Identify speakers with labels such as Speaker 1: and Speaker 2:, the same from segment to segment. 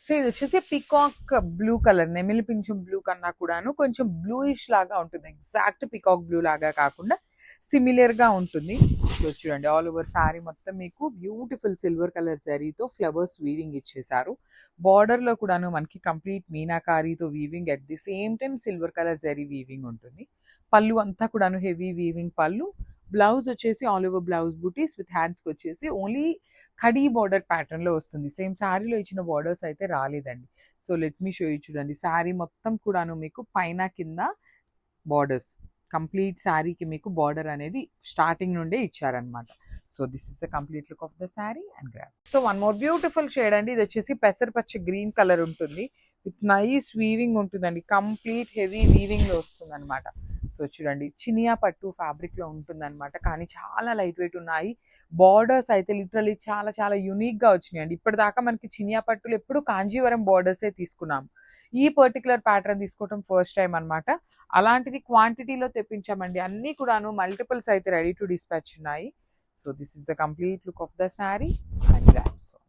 Speaker 1: So ఇది వచ్చేసి peacock blue colour, నెమిలి పింఛం blue కన్నా కూడాను కొంచెం బ్లూయిష్ లాగా ఉంటుంది, ఎగ్జాక్ట్ పీకాక్ బ్లూ లాగా కాకుండా సిమిలర్ గా ఉంటుంది. సో చూడండి ఆల్ ఓవర్ సారీ మొత్తం మీకు బ్యూటిఫుల్ సిల్వర్ కలర్ జరీతో ఫ్లవర్స్ వీవింగ్ ఇచ్చేసారు. బార్డర్ లో కూడాను మనకి కంప్లీట్ మీనాకారీతో weaving, at the same time silver colour zari weaving ఉంటుంది. పళ్ళు అంతా కూడాను హెవీ వీవింగ్ పళ్ళు. బ్లౌజ్ వచ్చేసి all over blouse butis with హ్యాండ్స్కి వచ్చేసి ఓన్లీ కడీ బార్డర్ ప్యాటర్న్ లో వస్తుంది. సేమ్ శారీలో ఇచ్చిన బార్డర్స్ అయితే రాలేదండి. So let me show you. చూడండి శారీ మొత్తం కూడాను మీకు పైన కింద బార్డర్స్, కంప్లీట్ శారీకి మీకు బార్డర్ అనేది స్టార్టింగ్ నుండే ఇచ్చారనమాట. So this is the complete look of the sari and grab. So one more beautiful shade అండి, ఇది వచ్చేసి పెసరపచ్చ గ్రీన్ కలర్ ఉంటుంది, విత్ నైస్ వీవింగ్ ఉంటుందండి, కంప్లీట్ హెవీ వీవింగ్ లో వస్తుంది అనమాట. సో చూడండి చినియా పట్టు ఫ్యాబ్రిక్ లో ఉంటుంది అనమాట, కానీ చాలా లైట్ వెయిట్ ఉన్నాయి. బార్డర్స్ అయితే లిటరలీ చాలా చాలా యునిక్ గా వచ్చినాయి అండి. ఇప్పటిదాకా మనకి చినియా పట్టులు ఎప్పుడు కాంజీవరం బార్డర్సే తీసుకున్నాం, ఈ పర్టికులర్ ప్యాటర్న్ తీసుకోవడం ఫస్ట్ టైం అనమాట. అలాంటిది క్వాంటిటీలో తెప్పించామండి, అన్నీ కూడాను మల్టిపుల్స్ అయితే రెడీ టు డిస్పాచ్ ఉన్నాయి. So this is the complete look of the sari and that's all.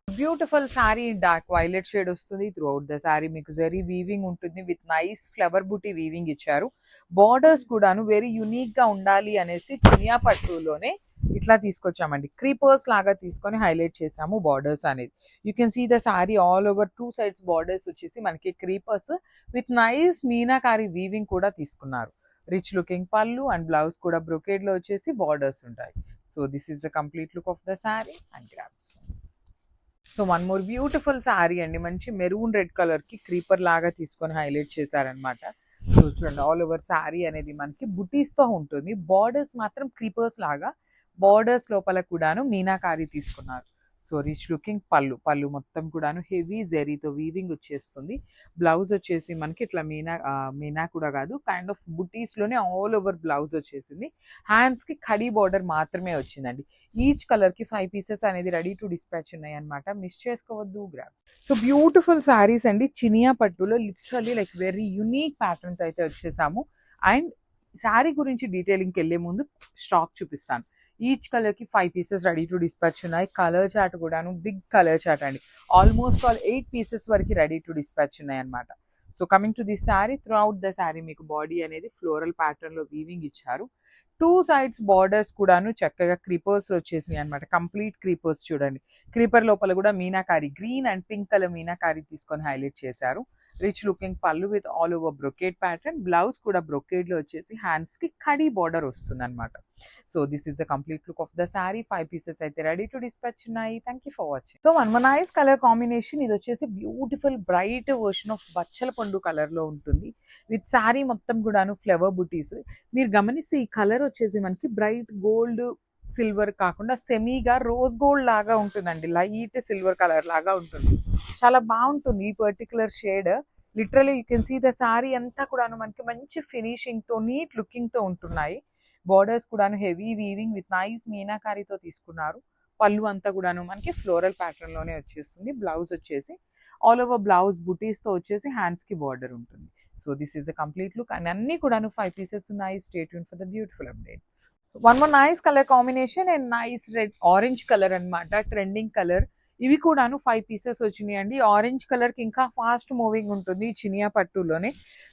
Speaker 1: Beautiful sari dark violet shade వస్తుంది. త్రూ అవుట్ ద శారీ మీకు జరీ వీవింగ్ ఉంటుంది, with nice flower buti weaving ఇచ్చారు. బార్డర్స్ కూడాను వెరీ యునిక్ గా ఉండాలి అనేసి చినియా పట్టులోనే ఇట్లా తీసుకొచ్చామండి, క్రీపర్స్ లాగా తీసుకొని హైలైట్ చేసాము బార్డర్స్ అనేది. You can see the sari all over two sides borders వచ్చేసి మనకి creepers with nice meenakari weaving కూడా తీసుకున్నారు. Rich looking pallu and blouse కూడా బ్రొకేడ్ లో వచ్చేసి బార్డర్స్ ఉంటాయి. So this is the complete look of the sari and grabs. So one more beautiful sari అండి, మంచి మెరూన్ రెడ్ కలర్ కి క్రీపర్ లాగా తీసుకొని హైలైట్ చేశారనమాట. సో చూడండి ఆల్ ఓవర్ శారీ అనేది మనకి బుటీస్ తో ఉంటుంది, బార్డర్స్ మాత్రం క్రీపర్స్ లాగా, బార్డర్స్ లోపల కూడాను మీనాకారి తీసుకున్నారు. సో రిచ్ లుకింగ్ పళ్ళు, పళ్ళు మొత్తం కూడాను హెవీ జెరీతో వీవింగ్ వచ్చేస్తుంది. బ్లౌజ్ వచ్చేసి మనకి ఇట్లా మీనా కూడా కాదు, కైండ్ ఆఫ్ బుటీస్ లోనే ఆల్ ఓవర్ బ్లౌజ్ వచ్చేసింది. హ్యాండ్స్ కి కడీ బార్డర్ మాత్రమే వచ్చిందండి. ఈచ్ కలర్ కి 5 పీసెస్ అనేది రెడీ టు డిస్పాచ్ ఉన్నాయి అనమాట, మిస్ చేసుకోవద్దు గ్రాబ్. సో బ్యూటిఫుల్ శారీస్ అండి, చినియా పట్టులో literally like very unique patterns అయితే వచ్చేసాము. అండ్ శారీ గురించి డీటెయిలింగ్కి వెళ్ళే ముందు స్టాక్ చూపిస్తాను. ఈచ్ కలర్ కి 5 పీసెస్ రెడీ టు డిస్పాచ్ ఉన్నాయి. కలర్ చార్ట్ కూడాను బిగ్ కలర్ చార్ట్ అండి, ఆల్మోస్ట్ ఆల్ 8 పీసెస్ వరకు రెడీ టు డిస్పాచ్ ఉన్నాయి అనమాట. So coming to this sari, throughout the sari మీకు బాడీ అనేది ఫ్లోరల్ ప్యాటర్న్ లో వీవింగ్ ఇచ్చారు. టూ సైడ్స్ బార్డర్స్ కూడాను చక్కగా క్రీపర్స్ వచ్చేసినాయి అనమాట, కంప్లీట్ క్రీపర్స్. చూడండి క్రీపర్ లోపల కూడా meenakari green and pink colour meenakari తీసుకొని హైలైట్ చేశారు. Rich looking pallu with all over brocade pattern, blouse కూడా బ్రొకేడ్ లో వచ్చేసి హ్యాండ్స్ కి కడీ బార్డర్ వస్తుంది అనమాట. So this is the complete look of the sari. 5 pieces అయితే రెడీ టు డిస్పాచ్ ఉన్నాయి. Thank you for watching. So one nice colour combination, ఇది వచ్చేసి బ్యూటిఫుల్ బ్రైట్ వర్షన్ ఆఫ్ బచ్చల పండు కలర్ లో ఉంటుంది, విత్ శారీ మొత్తం కూడాను ఫ్లవర్ బుటీస్. మీరు గమనిస్తే ఈ కలర్ వచ్చేసి మనకి బ్రైట్ గోల్డ్ సిల్వర్ కాకుండా సెమీగా రోజ్ గోల్డ్ లాగా ఉంటుందండి, లైట్ సిల్వర్ కలర్ లాగా ఉంటుంది, చాలా బాగుంటుంది ఈ particular shade. Literally you can see the sari అంతా కూడాను మనకి మంచి ఫినిషింగ్ తో నీట్ లుకింగ్ తో ఉంటున్నాయి. బార్డర్స్ కూడాను హెవీ వీవింగ్ విత్ నైస్ మీనాకారితో తీసుకున్నారు. పళ్ళు అంతా కూడాను మనకి ఫ్లోరల్ ప్యాటర్న్ లోనే వచ్చేస్తుంది. బ్లౌజ్ వచ్చేసి ఆల్ ఓవర్ బ్లౌజ్ బుటీస్ తో వచ్చేసి హ్యాండ్స్ కి బార్డర్ ఉంటుంది. So this is the complete look and అన్ని కూడాను 5 పీసెస్ ఉన్నాయి. Stay tune for the beautiful updates. One more nice colour combination and nice red orange colour అన్నమాట, ట్రెండింగ్ కలర్. ఇవి కూడాను 5 పీసెస్ వచ్చినాయి అండి. ఆరెంజ్ కలర్ కి ఇంకా ఫాస్ట్ మూవింగ్ ఉంటుంది చినియా పట్టులోనే.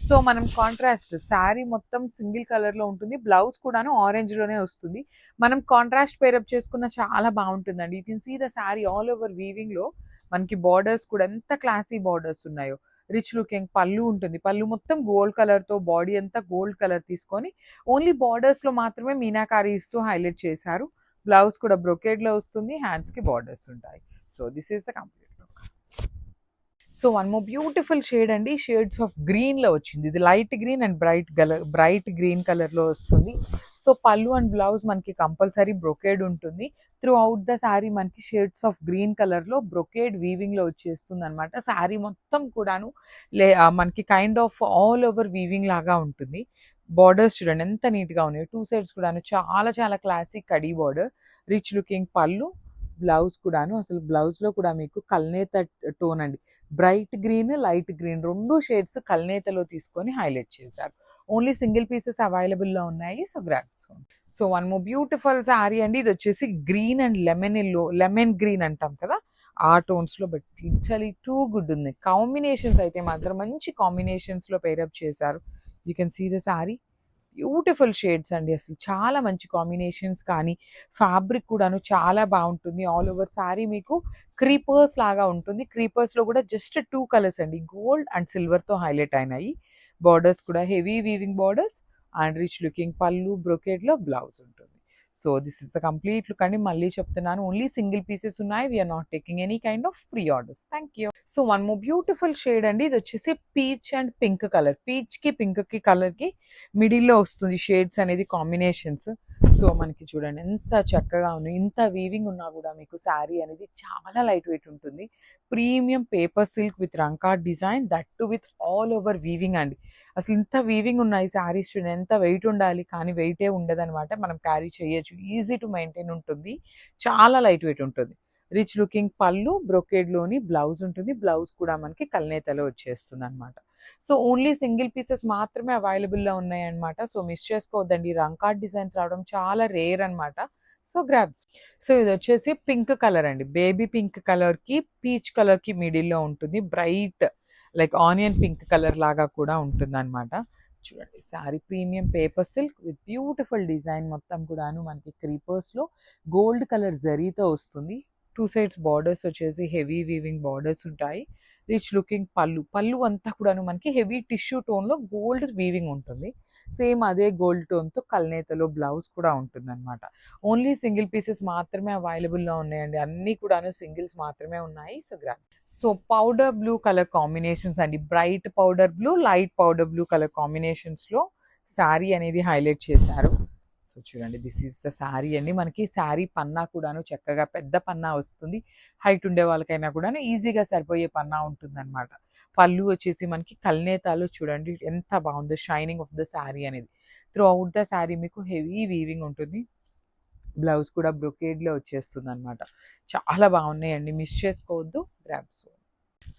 Speaker 1: సో మనం కాంట్రాస్ట్ శారీ మొత్తం సింగిల్ కలర్ లో ఉంటుంది, బ్లౌజ్ కూడాను ఆరెంజ్ లోనే వస్తుంది. మనం కాంట్రాస్ట్ పేరప్ చేసుకున్న చాలా బాగుంటుందండి. You can see the sari all over weaving లో మనకి బార్డర్స్ కూడా ఎంత క్లాసీ బార్డర్స్ ఉన్నాయో. రిచ్ లుకింగ్ పళ్ళు ఉంటుంది, పళ్ళు మొత్తం గోల్డ్ కలర్ తో బాడీ అంతా గోల్డ్ కలర్ తీసుకొని ఓన్లీ బార్డర్స్ లో మాత్రమే మీనాకారి ఇస్తూ హైలైట్ చేశారు. బ్లౌజ్ కూడా బ్రొకేడ్ లో వస్తుంది, హ్యాండ్స్ కి బార్డర్స్ ఉంటాయి. So this is the complete look. So one more beautiful shade అండి, షేడ్స్ ఆఫ్ గ్రీన్ లో వచ్చింది. ఇది light green and bright green colour లో వస్తుంది. సో పళ్ళు అండ్ బ్లౌజ్ మనకి కంపల్సరీ బ్రొకేడ్ ఉంటుంది. త్రూ అవుట్ ద శారీ మనకి షేడ్స్ ఆఫ్ గ్రీన్ కలర్ లో బ్రొకేడ్ వీవింగ్ లో వచ్చేస్తుంది అనమాట. శారీ మొత్తం కూడాను మనకి kind of all over weaving లాగా ఉంటుంది. బార్డర్స్ చూడండి ఎంత నీట్ గా ఉన్నాయి, టూ సైడ్స్ కూడాను చాలా చాలా classic khadi border. Rich looking పళ్ళు, బ్లౌజ్ కూడాను అసలు బ్లౌజ్ లో కూడా మీకు కల్నేత టోన్ అండి, బ్రైట్ గ్రీన్ లైట్ గ్రీన్ రెండు షేడ్స్ కల్నేతలో తీసుకొని హైలైట్ చేశారు. ఓన్లీ సింగిల్ పీసెస్ అవైలబుల్ లో ఉన్నాయి. So grabs. So one more beautiful sari అండి, ఇది వచ్చేసి green and lemon yellow, lemon green అంటాం కదా ఆ టోన్స్లో బట్ లిటరలీ టూ గుడ్ ఉంది. కాంబినేషన్స్ అయితే మాత్రం మంచి కాంబినేషన్స్లో పేరప్ చేశారు. You can see the sari, beautiful shades అండి. అసలు చాలా మంచి కాంబినేషన్స్, కానీ ఫ్యాబ్రిక్ కూడాను చాలా బాగుంటుంది. ఆల్ ఓవర్ శారీ మీకు క్రీపర్స్ లాగా ఉంటుంది. క్రీపర్స్లో కూడా జస్ట్ 2 కలర్స్ అండి, గోల్డ్ అండ్ సిల్వర్తో హైలైట్ అయినాయి. బార్డర్స్ కూడా heavy weaving borders and rich looking pallu, బ్రొకేడ్లో బ్లౌజ్ ఉంటుంది. So this is the complete look అండి. మళ్ళీ చెప్తున్నాను, ఓన్లీ సింగిల్ పీసెస్ ఉన్నాయి. We're not taking any kind of pre orders. Thank you. So one more beautiful shade అండి. ఇది వచ్చేసి peach and pink colour. పీచ్కి పింక్కి కలర్కి మిడిల్లో వస్తుంది షేడ్స్ అనేది కాంబినేషన్స్. సో మనకి చూడండి ఎంత చక్కగా ఉంది. ఇంత వీవింగ్ ఉన్నా కూడా మీకు శారీ అనేది చాలా లైట్ వెయిట్ ఉంటుంది. Premium paper silk with Rangkat design, that too with all over weaving అండి. అసలు ఇంత వీవింగ్ ఉన్నాయి శారీస్ చూడండి, ఎంత వెయిట్ ఉండాలి కానీ వెయిటే ఉండదన్నమాట. మనం క్యారీ చేయొచ్చు, ఈజీ టు మెయింటైన్ ఉంటుంది, చాలా లైట్ వెయిట్ ఉంటుంది. రిచ్ లుకింగ్ పళ్ళు, బ్రొకేడ్లోని బ్లౌజ్ ఉంటుంది. బ్లౌజ్ కూడా మనకి కల్నేతలో వచ్చేస్తుంది అనమాట. సో ఓన్లీ సింగిల్ పీసెస్ మాత్రమే అవైలబుల్లో ఉన్నాయన్నమాట. సో మిస్ చేసుకోవద్దండి, రంకార్డ్ డిజైన్స్ రావడం చాలా రేర్ అనమాట. So grabs. సో ఇది వచ్చేసి పింక్ కలర్ అండి, బేబీ పింక్ కలర్కి పీచ్ కలర్కి మిడిల్లో ఉంటుంది. Bright like onion pink colour లాగా కూడా ఉంటుంది అనమాట. చూడండి sari premium paper silk with beautiful design, మొత్తం కూడాను మనకి క్రీపర్స్లో గోల్డ్ కలర్ జరీతో వస్తుంది. 2 సైడ్స్ బార్డర్స్ వచ్చేసి హెవీ వీవింగ్ బార్డర్స్ ఉంటాయి. రిచ్ లుకింగ్ పళ్ళు, పళ్ళు అంతా కూడాను మనకి హెవీ టిష్యూ టోన్లో గోల్డ్ వీవింగ్ ఉంటుంది. సేమ్ అదే గోల్డ్ టోన్తో కల్నేతలో బ్లౌజ్ కూడా ఉంటుంది అనమాట. ఓన్లీ సింగిల్ పీసెస్ మాత్రమే అవైలబుల్లో ఉన్నాయండి, అన్నీ కూడాను సింగిల్స్ మాత్రమే ఉన్నాయి. So grand. So powder blue colour combinations అండి, bright powder blue, light powder blue colour కాంబినేషన్స్లో శారీ అనేది హైలైట్ చేశారు. సో చూడండి దిస్ ఈస్ ద శారీ అండి. మనకి శారీ పన్నా కూడాను చక్కగా పెద్ద పన్నా వస్తుంది. హైట్ ఉండే వాళ్ళకైనా కూడా ఈజీగా సరిపోయే పన్నా ఉంటుందన్నమాట. పళ్ళు వచ్చేసి మనకి కల్నేతాలో చూడండి ఎంత బాగుందో, షైనింగ్ ఆఫ్ ద శారీ అనేది. త్రూ అవుట్ ద శారీ మీకు హెవీ వీవింగ్ ఉంటుంది. బ్లౌజ్ కూడా బ్రొకేడ్లో వచ్చేస్తుంది అనమాట. చాలా బాగున్నాయండి, మిస్ చేసుకోవద్దు. Grabs.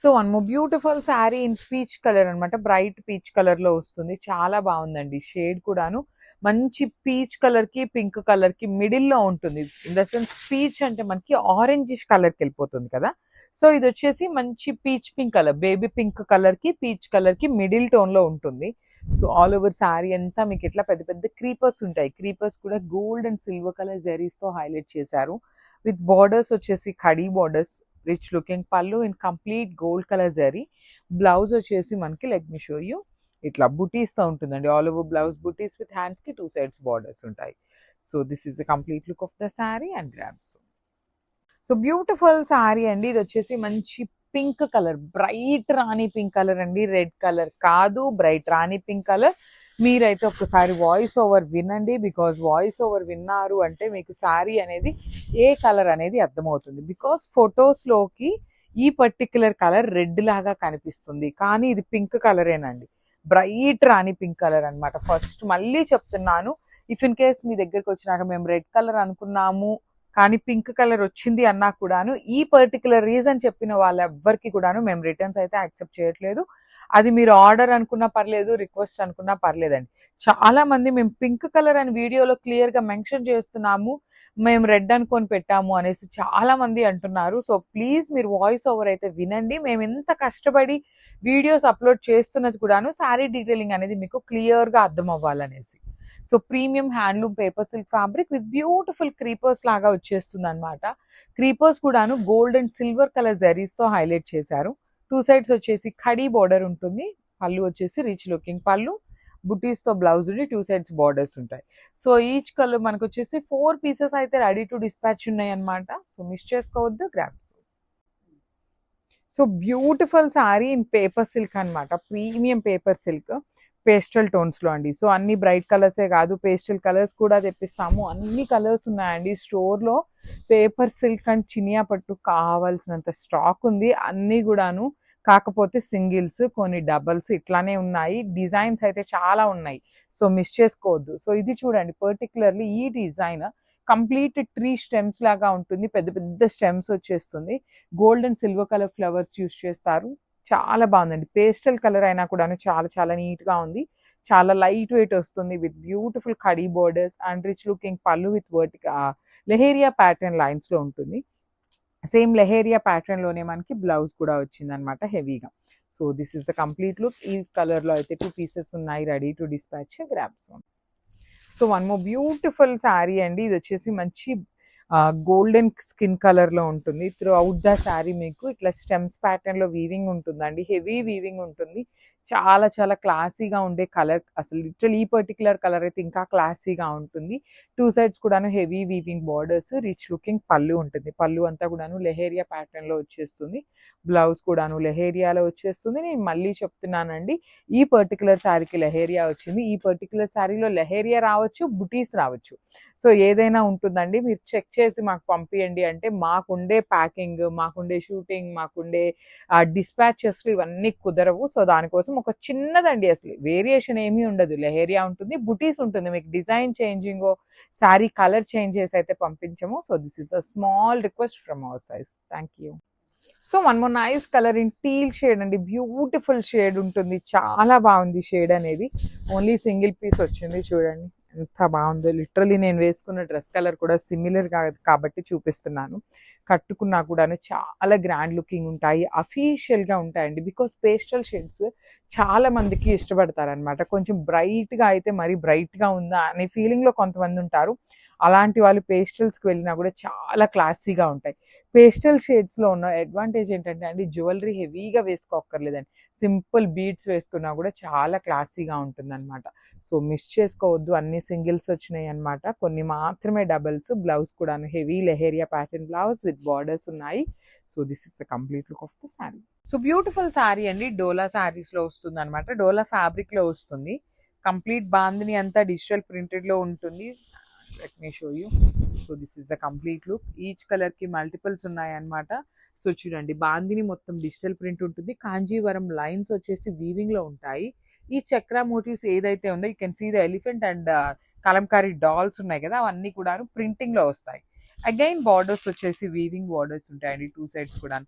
Speaker 1: So one more beautiful sari in peach colour అనమాట, బ్రైట్ పీచ్ కలర్లో వస్తుంది. చాలా బాగుందండి, షేడ్ కూడాను మంచి పీచ్ కలర్కి పింక్ కలర్కి మిడిల్లో ఉంటుంది. ఇన్ ద సెన్స్ పీచ్ అంటే మనకి ఆరెంజిష్ కలర్కి వెళ్ళిపోతుంది కదా. సో ఇది వచ్చేసి మంచి peach pink colour, baby pink కలర్కి పీచ్ కలర్కి మిడిల్ టోన్లో ఉంటుంది. సో ఆల్ ఓవర్ శారీ అంతా మీకు ఇట్లా పెద్ద పెద్ద క్రీపర్స్ ఉంటాయి. క్రీపర్స్ కూడా గోల్డ్ అండ్ సిల్వర్ కలర్ జరీస్తో హైలైట్ చేశారు. విత్ బార్డర్స్ వచ్చేసి khadi borders, rich looking pallu in complete gold colour zari. Blouse వచ్చేసి మనకి లెట్ మీ షో యూ ఇట్లా బుటీస్తో ఉంటుందండి. All over blouse butis with హ్యాండ్స్కి 2 సైడ్స్ బార్డర్స్ ఉంటాయి. So this is the complete look of the sari and grabs. So beautiful sari అండి. ఇది వచ్చేసి మంచి pink colour, bright rani pink colour అండి, రెడ్ కలర్ కాదు, బ్రైట్ రాణి పింక్ కలర్. మీరైతే ఒక్కసారి వాయిస్ ఓవర్ వినండి, బికాజ్ వాయిస్ ఓవర్ విన్నారు అంటే మీకు శారీ అనేది ఏ కలర్ అనేది అర్థమవుతుంది. బికాజ్ ఫొటోస్లోకి ఈ పర్టిక్యులర్ కలర్ రెడ్ లాగా కనిపిస్తుంది, కానీ ఇది pink కలరేనండి, bright rani pink colour అనమాట. ఫస్ట్ మళ్ళీ చెప్తున్నాను, ఇఫ్ ఇన్ కేస్ మీ దగ్గరికి వచ్చినాక మేము రెడ్ కలర్ అనుకున్నాము కానీ పింక్ కలర్ వచ్చింది అన్నా కూడాను, ఈ పర్టికులర్ రీజన్ చెప్పిన వాళ్ళెవ్వరికి కూడాను మేము రిటర్న్స్ అయితే యాక్సెప్ట్ చేయట్లేదు. అది మీరు ఆర్డర్ అనుకున్నా పర్లేదు, రిక్వెస్ట్ అనుకున్నా పర్లేదండి. చాలా మంది మేము పింక్ కలర్ అని వీడియోలో క్లియర్గా మెన్షన్ చేస్తున్నాము, మేము రెడ్ అనుకొని పెట్టాము అనేసి చాలా మంది అంటున్నారు. సో ప్లీజ్ మీరు వాయిస్ ఓవర్ అయితే వినండి. మేము ఎంత కష్టపడి వీడియోస్ అప్లోడ్ చేస్తున్నది కూడాను శారీ డీటెయిలింగ్ అనేది మీకు క్లియర్గా అర్థం అవ్వాలనేసి. So premium handloom paper silk fabric with beautiful creepers లాగా వచ్చేస్తుంది అనమాట. క్రీపర్స్ కూడాను గోల్డ్ అండ్ సిల్వర్ కలర్ జరీస్తో హైలైట్ చేశారు. 2 సైడ్స్ వచ్చేసి ఖడీ బార్డర్ ఉంటుంది. పళ్ళు వచ్చేసి రిచ్ లుకింగ్ పళ్ళు, బుటీస్తో బ్లౌజ్ ఉండి 2 సైడ్స్ బార్డర్స్ ఉంటాయి. సో ఈచ్ కలర్ మనకు వచ్చేసి 4 పీసెస్ అయితే రెడీ టు డిస్పాచ్ ఉన్నాయి అనమాట. సో మిస్ చేసుకోవద్దు, grabs. So beautiful sari in paper silk అనమాట, ప్రీమియం పేపర్ సిల్క్ పేస్టల్ టోన్స్లో అండి. సో అన్ని బ్రైట్ కలర్సే కాదు, పేస్టల్ కలర్స్ కూడా తెప్పిస్తాము. అన్ని కలర్స్ ఉన్నాయండి స్టోర్లో. పేపర్ సిల్క్ అండ్ చినియా పట్టు కావాల్సినంత స్టాక్ ఉంది, అన్నీ కూడాను. కాకపోతే సింగిల్స్, కొన్ని డబల్స్ ఇట్లానే ఉన్నాయి. డిజైన్స్ అయితే చాలా ఉన్నాయి, సో మిస్ చేసుకోవద్దు. సో ఇది చూడండి, పర్టికులర్లీ ఈ డిజైన్ కంప్లీట్ ట్రీ స్టెమ్స్ లాగా ఉంటుంది, పెద్ద పెద్ద స్టెమ్స్ వచ్చేస్తుంది. Gold and silver colour flowers use చేస్తారు. చాలా బాగుందండి, పేస్టల్ కలర్ అయినా కూడా చాలా చాలా నీట్గా ఉంది. చాలా లైట్ వెయిట్ వస్తుంది with beautiful khadi borders and rich looking pallu with leheriya pattern లైన్స్లో ఉంటుంది. సేమ్ లెహేరియా ప్యాటర్న్ లోనే మనకి బ్లౌజ్ కూడా వచ్చింది అనమాట హెవీగా. So this is the complete look. ఈ కలర్ లో అయితే 2 పీసెస్ ఉన్నాయి ready to dispatch. Grabs. So one more beautiful sari అండి. ఇది వచ్చేసి మంచి గోల్డెన్ స్కిన్ కలర్ లో ఉంటుంది. త్రూ అవుట్ ద శారీ మీకు ఇట్లా స్టెమ్స్ ప్యాటర్న్ లో వీవింగ్ ఉంటుందండి. హెవీ వీవింగ్ ఉంటుంది. చాలా చాలా క్లాసీగా ఉండే కలర్. అసలు లిటరల్ ఈ పర్టికులర్ కలర్ అయితే ఇంకా క్లాసీగా ఉంటుంది. 2 సైడ్స్ కూడాను heavy weaving borders, rich looking pallu ఉంటుంది. పళ్ళు అంతా కూడాను లెహేరియా ప్యాటర్న్ లో వచ్చేస్తుంది. బ్లౌజ్ కూడాను లెహేరియాలో వచ్చేస్తుంది. నేను మళ్ళీ చెప్తున్నానండి, ఈ పర్టికులర్ శారీకి లెహేరియా వచ్చింది. ఈ పర్టికులర్ శారీలో లెహేరియా రావచ్చు, బుటీస్ రావచ్చు. సో ఏదైనా ఉంటుందండి. మీరు చెక్ చేసి మాకు పంపియండి అంటే మాకుండే ప్యాకింగ్, మాకుండే షూటింగ్, మాకుండే డిస్పాచెస్లు ఇవన్నీ కుదరవు. సో దానికోసం ఒక చిన్నదండి, అసలు వేరియేషన్ ఏమీ ఉండదు. లెహేరియా ఉంటుంది, బుటీస్ ఉంటుంది. మీకు design changing, sari colour change చేసి అయితే పంపించము. So this is the small request from our size. Thank you. So one more nice colour in teal shade అండి. బ్యూటిఫుల్ షేడ్ ఉంటుంది. చాలా బాగుంది షేడ్ అనేది. ఓన్లీ సింగిల్ పీస్ వచ్చింది. చూడండి ఎంత బాగుందో. లిటరలీ నేను వేసుకున్న డ్రెస్ కలర్ కూడా సిమిలర్ కాబట్టి చూపిస్తున్నాను. కట్టుకున్నా కూడాను చాలా గ్రాండ్ లుకింగ్ ఉంటాయి. అఫీషియల్గా ఉంటాయండి. బికాస్ పేస్టల్ షేడ్స్ చాలా మందికి ఇష్టపడతారనమాట. కొంచెం బ్రైట్గా అయితే మరీ బ్రైట్గా ఉందా అనే ఫీలింగ్లో కొంతమంది ఉంటారు. అలాంటి వాళ్ళు పేస్టల్స్కి వెళ్ళినా కూడా చాలా క్లాసీగా ఉంటాయి. పేస్టల్ షేడ్స్లో ఉన్న అడ్వాంటేజ్ ఏంటంటే అండి, జ్యువెలరీ హెవీగా వేసుకోక్కర్లేదండి. సింపుల్ బీడ్స్ వేసుకున్నా కూడా చాలా క్లాసీగా ఉంటుందన్నమాట. సో మిస్ చేసుకోవద్దు. అన్ని సింగిల్స్ వచ్చినాయి అనమాట. కొన్ని మాత్రమే డబల్స్. బ్లౌజ్ కూడా heavy leheriya pattern blouse with borders ఉన్నాయి. So this is the complete look of the sari. So beautiful sari అండి. డోలా శారీస్లో వస్తుంది అనమాట. డోలా ఫ్యాబ్రిక్లో వస్తుంది. కంప్లీట్ బాందిని అంతా డిజిటల్ ప్రింటెడ్లో ఉంటుంది. Let me show you. So this is the complete look. Each colour కి మల్టిపుల్స్ ఉన్నాయన్నమాట. సో చూడండి, బాందిని మొత్తం డిజిటల్ ప్రింట్ ఉంటుంది. కాంజీవరం లైన్స్ వచ్చేసి వీవింగ్ లో ఉంటాయి. ఈ చక్ర మోటివ్స్ ఏదైతే ఉందో you can see the elephant and Kalamkari dolls ఉన్నాయి కదా, అవన్నీ కూడా ప్రింటింగ్ లో వస్తాయి. అగైన్ బార్డర్స్ వచ్చేసి వీవింగ్ బార్డర్స్ ఉంటాయండి 2 సైడ్స్ కూడా.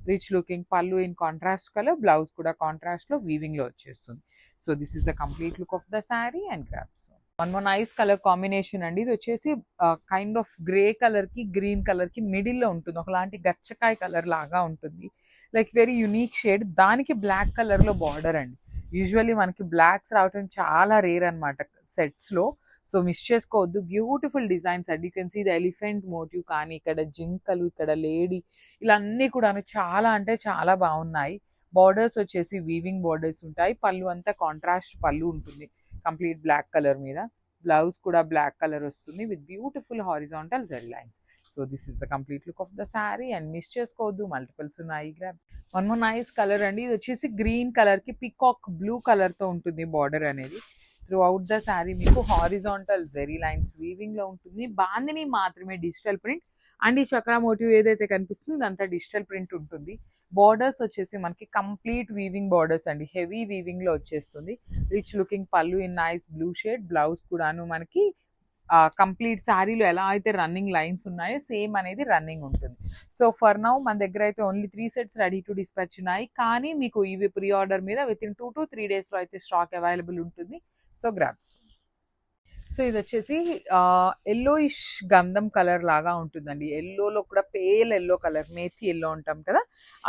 Speaker 1: Rich looking pallu in contrast colour, blouse కూడా కాంట్రాస్ట్ లో వీవింగ్ లో వచ్చేస్తుంది. So this is the complete look of the sari and grabs. One more nice colour combination అండి. ఇది వచ్చేసి కైండ్ ఆఫ్ గ్రే కలర్ కి గ్రీన్ కలర్ కి మిడిల్ లో ఉంటుంది. ఒకలాంటి గచ్చకాయ కలర్ లాగా ఉంటుంది. Like very unique shade. దానికి బ్లాక్ కలర్ లో బార్డర్ అండి. యూజువల్లీ మనకి బ్లాక్స్ రావటం చాలా రేర్ అనమాట సెట్స్ లో. సో మిస్ చేసుకోవద్దు. బ్యూటిఫుల్ డిజైన్స్ అండి. You can see the elephant motif కానీ, ఇక్కడ జింకలు, ఇక్కడ లేడీ, ఇలా అన్ని కూడా చాలా అంటే చాలా బాగున్నాయి. బార్డర్స్ వచ్చేసి వీవింగ్ బార్డర్స్ ఉంటాయి. పళ్ళు అంతా కాంట్రాస్ట్ పళ్ళు ఉంటుంది, కంప్లీట్ బ్లాక్ కలర్ మీద. బ్లౌజ్ కూడా బ్లాక్ కలర్ వస్తుంది with beautiful horizontal zari lines. So this is the complete look of the sari and miss చేసుకోవద్దు. మల్టిపుల్స్ ఉన్నాయి. Grab. One more nice colour అండి. ఇది వచ్చేసి గ్రీన్ కలర్ కి పికాక్ బ్లూ కలర్ తో ఉంటుంది బార్డర్ అనేది. త్రూ అవుట్ ద శారీ మీకు హారిజాంటల్ జెరీ లైన్స్ వీవింగ్ లో ఉంటుంది. బాందిని మాత్రమే డిజిటల్ ప్రింట్. అండ్ ఈ చక్ర మోటివ్ ఏదైతే కనిపిస్తుందో ఇదంతా డిజిటల్ ప్రింట్ ఉంటుంది. బార్డర్స్ వచ్చేసి మనకి కంప్లీట్ వీవింగ్ బార్డర్స్ అండి. హెవీ వీవింగ్ లో వచ్చేస్తుంది. Rich looking pallu in nice blue shade. Blouse కూడాను మనకి కంప్లీట్ శారీలో ఎలా అయితే రన్నింగ్ లైన్స్ ఉన్నాయో సేమ్ అనేది రన్నింగ్ ఉంటుంది. సో ఫర్ నౌ మన దగ్గర అయితే only 3 sets ready to dispatch ఉన్నాయి. కానీ మీకు ఇవి ప్రీ ఆర్డర్ మీద విత్ ఇన్ 2 to 3 days లో అయితే స్టాక్ అవైలబుల్ ఉంటుంది. So grabs. సో ఇది వచ్చేసి ఎల్లోయిష్ గంధం కలర్ లాగా ఉంటుందండి. ఎల్లోలో కూడా pale yellow colour, methi yellow ఉంటాం కదా,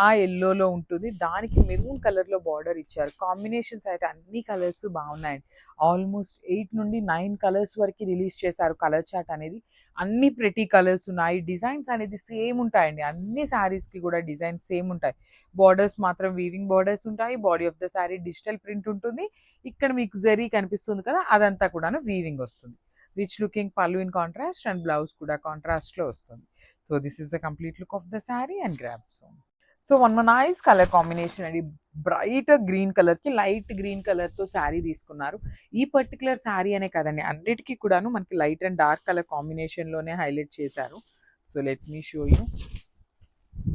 Speaker 1: ఆ ఎల్లోలో ఉంటుంది. దానికి మెరూన్ కలర్లో బార్డర్ ఇచ్చారు. కాంబినేషన్స్ అయితే అన్ని కలర్స్ బాగున్నాయండి. ఆల్మోస్ట్ 8 నుండి 9 కలర్స్ వరకు రిలీజ్ చేశారు కలర్ చార్ట్ అనేది. అన్ని ప్రెటీ కలర్స్ ఉన్నాయి. డిజైన్స్ అనేది సేమ్ ఉంటాయండి. అన్ని శారీస్కి కూడా డిజైన్స్ సేమ్ ఉంటాయి. బార్డర్స్ మాత్రం వీవింగ్ బార్డర్స్ ఉంటాయి. Body of the sari digital print ఉంటుంది. ఇక్కడ మీకు జరీ కనిపిస్తుంది కదా, అదంతా కూడాను వీవింగ్ వస్తుంది. Rich looking pallu in contrast and blouse కూడా కాంట్రాస్ట్ లో వస్తుంది. So this is the complete look of the sari and grabs. So one nice colour combination అండి. బ్రైట్ గ్రీన్ కలర్ కి లైట్ గ్రీన్ కలర్ తో శారీ తీసుకున్నారు. ఈ పర్టికులర్ శారీ అనే కదండి, అన్నిటికీ కూడాను మనకి light and dark colour combination లోనే హైలైట్ చేశారు. So let me show you.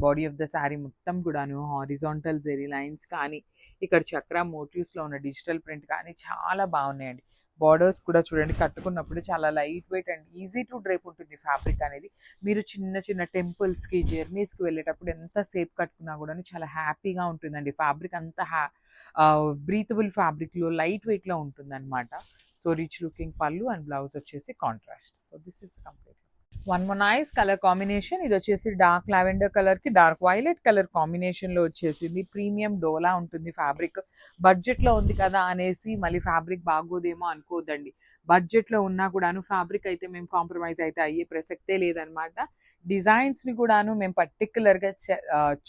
Speaker 1: Body of the sari మొత్తం కూడాను హారిజాంటల్ జెరీ లైన్స్ కానీ, ఇక్కడ చక్ర మోటివ్స్లో ఉన్న డిజిటల్ ప్రింట్ కానీ చాలా బాగున్నాయండి. బార్డర్స్ కూడా చూడండి, కట్టుకున్నప్పుడు చాలా light wait and easy to డ్రైప్ ఉంటుంది ఫ్యాబ్రిక్ అనేది. మీరు చిన్న చిన్న టెంపుల్స్కి, జర్నీస్కి వెళ్ళేటప్పుడు ఎంతసేపు కట్టుకున్నా కూడా చాలా హ్యాపీగా ఉంటుందండి. ఫ్యాబ్రిక్ అంతా బ్రీతబుల్ ఫ్యాబ్రిక్లో లైట్ వెయిట్లో ఉంటుంది అనమాట. So rich looking pallu and blouse వచ్చేసి contrast. So this is complete. One more nice colour combination. ఇది వచ్చేసి డార్క్ లావెండర్ కలర్ కి డార్క్ వైలెట్ కలర్ కాంబినేషన్ లో వచ్చేసింది. ప్రీమియం డోలా ఉంటుంది ఫ్యాబ్రిక్. బడ్జెట్ లో ఉంది కదా అనేసి మళ్ళీ ఫ్యాబ్రిక్ బాగోదేమో అనుకోవద్దండి. బడ్జెట్ లో ఉన్నా కూడాను ఫ్యాబ్రిక్ అయితే మేము కాంప్రమైజ్ అయితే అయ్యే ప్రసక్తే లేదనమాట. డిజైన్స్ ని కూడాను మేము పర్టికులర్ గా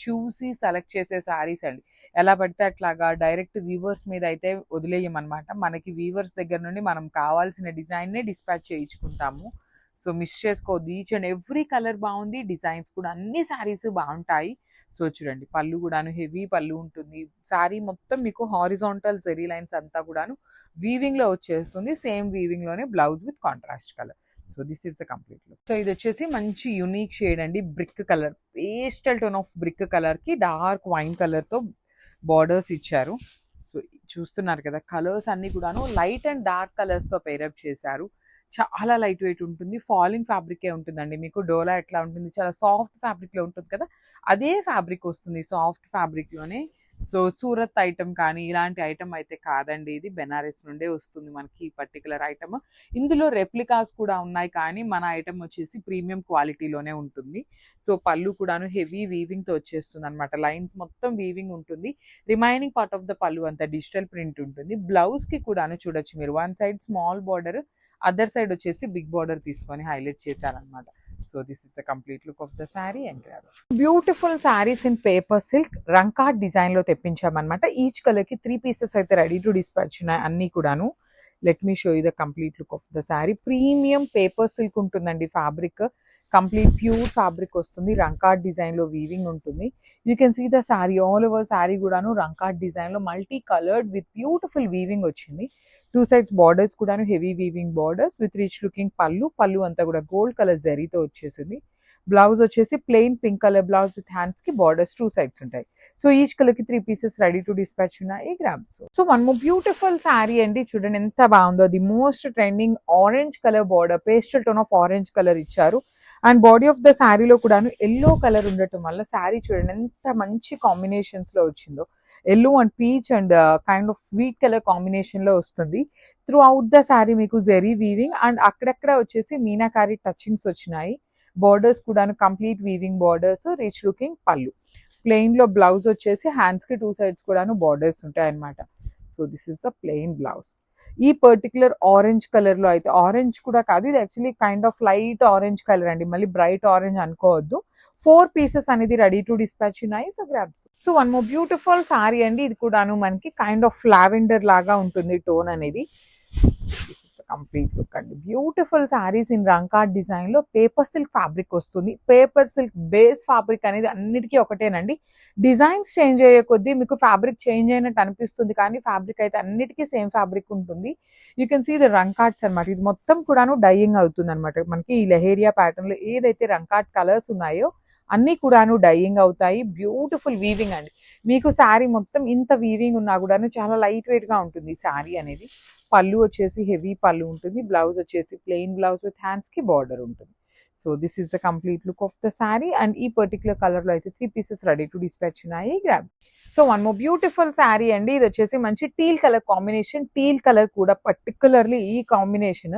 Speaker 1: చూసి సెలెక్ట్ చేసే శారీస్ అండి. ఎలా పడితే అట్లాగా డైరెక్ట్ వీవర్స్ మీద అయితే వదిలేయమన్నమాట. మనకి వీవర్స్ దగ్గర నుండి మనం కావాల్సిన డిజైన్ నే డిస్పాచ్ చేయించుకుంటాము. సో మిస్ చేసుకోవద్దు. ఈచ్ అండ్ ఎవ్రీ కలర్ బాగుంది. డిజైన్స్ కూడా అన్ని శారీస్ బాగుంటాయి. సో చూడండి, పళ్ళు కూడాను హెవీ పళ్ళు ఉంటుంది. శారీ మొత్తం మీకు హారిజాంటల్ జెరీ లైన్స్ అంతా కూడాను వీవింగ్ లో వచ్చేస్తుంది. సేమ్ వీవింగ్ లోనే blouse with contrast colour. So this is the complete look. So ఇది వచ్చేసి మంచి యూనిక్ షేడ్ అండి. Brick colour, pastel tone of brick colour కి డార్క్ వైన్ కలర్ తో బార్డర్స్ ఇచ్చారు. సో చూస్తున్నారు కదా, కలర్స్ అన్ని కూడాను లైట్ అండ్ డార్క్ కలర్స్ తో పేరప్ చేశారు. చాలా లైట్ వెయిట్ ఉంటుంది. ఫాలింగ్ ఫ్యాబ్రికే ఉంటుందండి. మీకు డోలా ఎట్లా ఉంటుంది, చాలా సాఫ్ట్ ఫ్యాబ్రిక్ లో ఉంటుంది కదా, అదే ఫ్యాబ్రిక్ వస్తుంది సాఫ్ట్ ఫ్యాబ్రిక్ లోనే. సో సూరత్ ఐటమ్ కానీ ఇలాంటి ఐటమ్ అయితే కాదండి. ఇది బెనారస్ నుండే వస్తుంది మనకి ఈ పర్టికులర్ ఐటమ్. ఇందులో రెప్లికాస్ కూడా ఉన్నాయి, కానీ మన ఐటమ్ వచ్చేసి ప్రీమియం క్వాలిటీలోనే ఉంటుంది. సో పళ్ళు కూడాను హెవీ వీవింగ్ తో వచ్చేస్తుంది అనమాట. లైన్స్ మొత్తం వీవింగ్ ఉంటుంది. రిమైనింగ్ పార్ట్ ఆఫ్ ద పళ్ళు అంతా డిజిటల్ ప్రింట్ ఉంటుంది. బ్లౌజ్ కి కూడాను చూడొచ్చు మీరు, one side small border, other side వచ్చేసి బిగ్ బార్డర్ తీసుకొని హైలైట్ చేశారనమాట. So this is the complete look of the sari and grabbers. Beautiful saris in paper silk Rangkat design లో తెప్పించామన్నమాట. ఈచ్ కలర్ కి 3 పీసెస్ అయితే రెడీ టు డిస్పాచ్ ఉన్నాయి అన్ని కూడాను. Let me show you the complete look of the sari. Premium paper silk ఉంటుందండి fabric. Complete pure fabric వస్తుంది. Rangkat design లో వీవింగ్ ఉంటుంది. You can see the sari, all over sari కూడాను రంకాట్ డిజైన్ లో multi coloured with beautiful weaving వచ్చింది. 2 సైడ్స్ బార్డర్స్ కూడాను heavy weaving borders with rich looking pallu. Pallu అంతా కూడా గోల్డ్ కలర్ జరీతో వచ్చేసింది. బ్లౌజ్ వచ్చేసి plain pink colour blouse with hands కి బార్డర్స్ 2 సైడ్స్ ఉంటాయి. సో ఈచ్ కలర్ కి 3 పీసెస్ రెడీ టు డిస్పాచ్ ఉన్నాయి. Grams. So one more beautiful sari అండి. చూడండి ఎంత బాగుందో. The most trending orange colour border, pastel tone of orange colour ఇచ్చారు. And body of the శారీలో కూడాను ఎల్లో కలర్ ఉండటం వల్ల శారీ చూడండి ఎంత మంచి కాంబినేషన్స్ లో వచ్చిందో. Yellow and peach and kind of wheat colour combination లో వస్తుంది. త్రూ అవుట్ ద శారీ మీకు జెరీ వీవింగ్ అండ్ అక్కడక్కడ వచ్చేసి మీనాకారి టచింగ్స్ వచ్చినాయి. బార్డర్స్ కూడాను complete weaving borders, rich looking pallu. Plain లో బ్లౌజ్ వచ్చేసి హ్యాండ్స్ కి 2 సైడ్స్ కూడాను బార్డర్స్ ఉంటాయి అన్నమాట. So this is the plain blouse. ఈ పర్టికులర్ ఆరెంజ్ కలర్ లో అయితే, ఆరెంజ్ కూడా కాదు ఇది, actually kind of light orange colour అండి, మళ్ళీ బ్రైట్ ఆరెంజ్ అనుకోవద్దు. 4 పీసెస్ అనేది రెడీ టు డిస్పాచ్ ఉన్నాయి. So grabs. So one more beautiful sorry అండి. ఇది కూడాను మనకి కైండ్ ఆఫ్ లావెండర్ లాగా ఉంటుంది టోన్ అనేది. కంప్లీట్ లుక్ అండి. Beautiful saris in Rangkat design లో పేపర్ సిల్క్ ఫ్యాబ్రిక్ వస్తుంది. పేపర్ సిల్క్ బేస్ ఫ్యాబ్రిక్ అనేది అన్నిటికీ ఒకటేనండి. డిజైన్స్ చేంజ్ అయ్యే కొద్దీ మీకు ఫ్యాబ్రిక్ చేంజ్ అయినట్టు అనిపిస్తుంది, కానీ ఫ్యాబ్రిక్ అయితే అన్నిటికీ సేమ్ ఫ్యాబ్రిక్ ఉంటుంది. యూ కెన్ సీ ద రంకాట్స్ అనమాట. ఇది మొత్తం కూడాను డైయింగ్ అవుతుంది అనమాట. మనకి ఈ లెహేరియా ప్యాటర్న్ లో ఏదైతే రంకాట్ కలర్స్ ఉన్నాయో అన్ని కూడాను డైయింగ్ అవుతాయి. బ్యూటిఫుల్ వీవింగ్ అండి. మీకు శారీ మొత్తం ఇంత వీవింగ్ ఉన్నా కూడాను చాలా లైట్ వెయిట్ గా ఉంటుంది శారీ అనేది. పళ్ళు వచ్చేసి హెవీ పళ్ళు ఉంటుంది. బ్లౌజ్ వచ్చేసి ప్లెయిన్ బ్లౌజ్ విత్ హ్యాండ్స్ కి బార్డర్ ఉంటుంది. So this is the complete look of the sari. And ఈ పర్టికులర్ కలర్ లో అయితే 3 పీసెస్ రెడీ టు డిస్పాచ్ ఉన్నాయి. Grab. So one more beautiful sari అండి. ఇది వచ్చేసి మంచి teal colour combination. Teal colour కూడా పర్టికులర్లీ ఈ కాంబినేషన్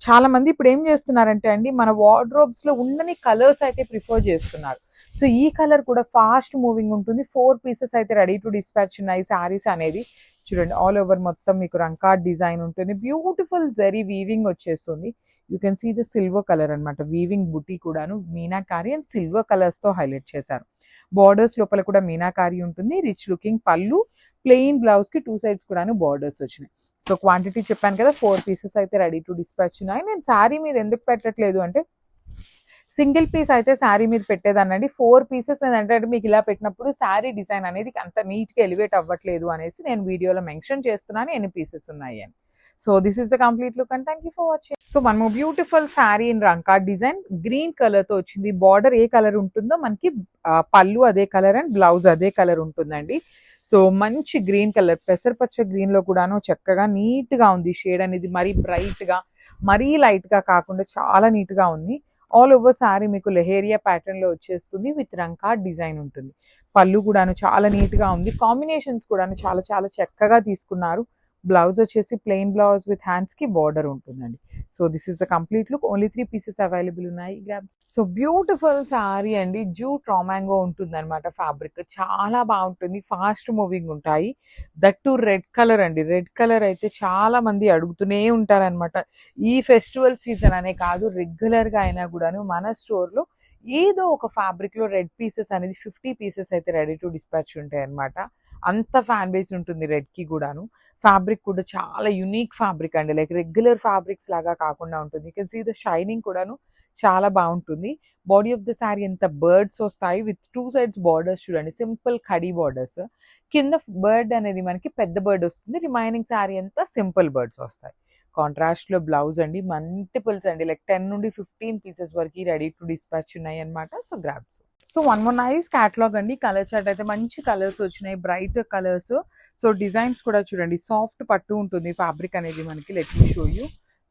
Speaker 1: చాలా మంది ఇప్పుడు ఏం చేస్తున్నారంటే అండి, మన వార్డ్రోబ్స్ లో ఉండని కలర్స్ అయితే ప్రిఫర్ చేస్తున్నారు. సో ఈ కలర్ కూడా ఫాస్ట్ మూవింగ్ ఉంటుంది. 4 పీసెస్ అయితే రెడీ టు డిస్పాచ్ ఉన్నాయి. శారీస్ అనేది చూడండి ఆల్ ఓవర్ మొత్తం మీకు రంకాట్ డిజైన్ ఉంటుంది. బ్యూటిఫుల్ జరీ వీవింగ్ వచ్చేస్తుంది. You can see the silver colour అనమాట. వీవింగ్ బుటీ కూడాను మీనాకారి అండ్ సిల్వర్ కలర్స్ తో హైలైట్ చేశారు. బార్డర్స్ లోపల కూడా మీనాకారి ఉంటుంది. Rich looking pallu, plain blouse కి 2 సైడ్స్ కూడాను బార్డర్స్ వచ్చినాయి. సో క్వాంటిటీ చెప్పాను కదా, 4 పీసెస్ అయితే రెడీ టు డిస్పాచ్ ఉన్నాయి. నేను శారీ మీద ఎందుకు పెట్టట్లేదు అంటే, సింగిల్ పీస్ అయితే శారీ మీద పెట్టేదానండి. 4 పీసెస్ అంటే మీకు ఇలా పెట్టినప్పుడు శారీ డిజైన్ అనేది అంత నీట్ గా ఎలివేట్ అవ్వట్లేదు అనేసి నేను వీడియోలో మెన్షన్ చేస్తున్నాను ఎన్ని పీసెస్ ఉన్నాయి అని. So this is the complete look and thank you for watching. So one more beautiful sari in Rangkat design. Green colour తో వచ్చింది. బార్డర్ ఏ కలర్ ఉంటుందో మనకి పళ్ళు అదే కలర్ అండ్ బ్లౌజ్ అదే కలర్ ఉంటుందండి. సో మంచి గ్రీన్ కలర్, పెసరపచ్చ గ్రీన్ లో కూడాను చక్కగా నీట్ గా ఉంది షేడ్ అనేది. మరీ బ్రైట్ గా మరీ లైట్ గా కాకుండా చాలా నీట్ గా ఉంది. ఆల్ ఓవర్ శారీ మీకు లెహేరియా ప్యాటర్న్ లో వచ్చేస్తుంది. విత్ రంకాట్ డిజైన్ ఉంటుంది. పళ్ళు కూడాను చాలా నీట్ గా ఉంది. కాంబినేషన్స్ కూడాను చాలా చాలా చక్కగా తీసుకున్నారు. బ్లౌజ్ వచ్చేసి ప్లెయిన్ బ్లౌజ్ విత్ హ్యాండ్స్ కి బార్డర్ ఉంటుందండి. So this is the complete look. Only 3 pieces available ఉన్నాయి. సో బ్యూటిఫుల్ సారీ అండి. జూట్ రామాంగో ఉంటుంది అనమాట. ఫ్యాబ్రిక్ చాలా బాగుంటుంది, ఫాస్ట్ మూవింగ్ ఉంటాయి. దట్ టు రెడ్ కలర్ అండి. రెడ్ కలర్ అయితే చాలా మంది అడుగుతూనే ఉంటారనమాట. ఈ ఫెస్టివల్ సీజన్ అనే కాదు, రెగ్యులర్ గా అయినా కూడాను మన స్టోర్ లో ఏదో ఒక ఫ్యాబ్రిక్ లో రెడ్ పీసెస్ అనేది 50 పీసెస్ అయితే రెడీ టు డిస్పాచ్ ఉంటాయి అనమాట. అంత ఫ్యాన్ బేస్ ఉంటుంది రెడ్ కి కూడాను. ఫ్యాబ్రిక్ కూడా చాలా యునిక్ ఫ్యాబ్రిక్ అండి. లైక్ రెగ్యులర్ ఫ్యాబ్రిక్స్ లాగా కాకుండా ఉంటుంది. You can see the shining కూడాను చాలా బాగుంటుంది. బాడీ ఆఫ్ ద శారీ ఎంత బర్డ్స్ వస్తాయి విత్ 2 సైడ్స్ బార్డర్స్ చూడండి. Simple khadi borders. కింద బర్డ్ అనేది మనకి పెద్ద బర్డ్ వస్తుంది. రిమైనింగ్ శారీ అంతా సింపుల్ బర్డ్స్ వస్తాయి. కాంట్రాస్ట్ లో బ్లౌజ్ అండి. మల్టిపుల్స్ అండి, లైక్ 10 నుండి 15 పీసెస్ వరకు రెడీ టు డిస్పాచ్ ఉన్నాయి అనమాట. So grabs. So one more nice catalogue అండి. కలర్ చార్ట్ అయితే మంచి కలర్స్ వచ్చినాయి, బ్రైట్ కలర్స్. సో డిజైన్స్ కూడా చూడండి, సాఫ్ట్ పట్టు ఉంటుంది ఫ్యాబ్రిక్ అనేది మనకి. Let me show you.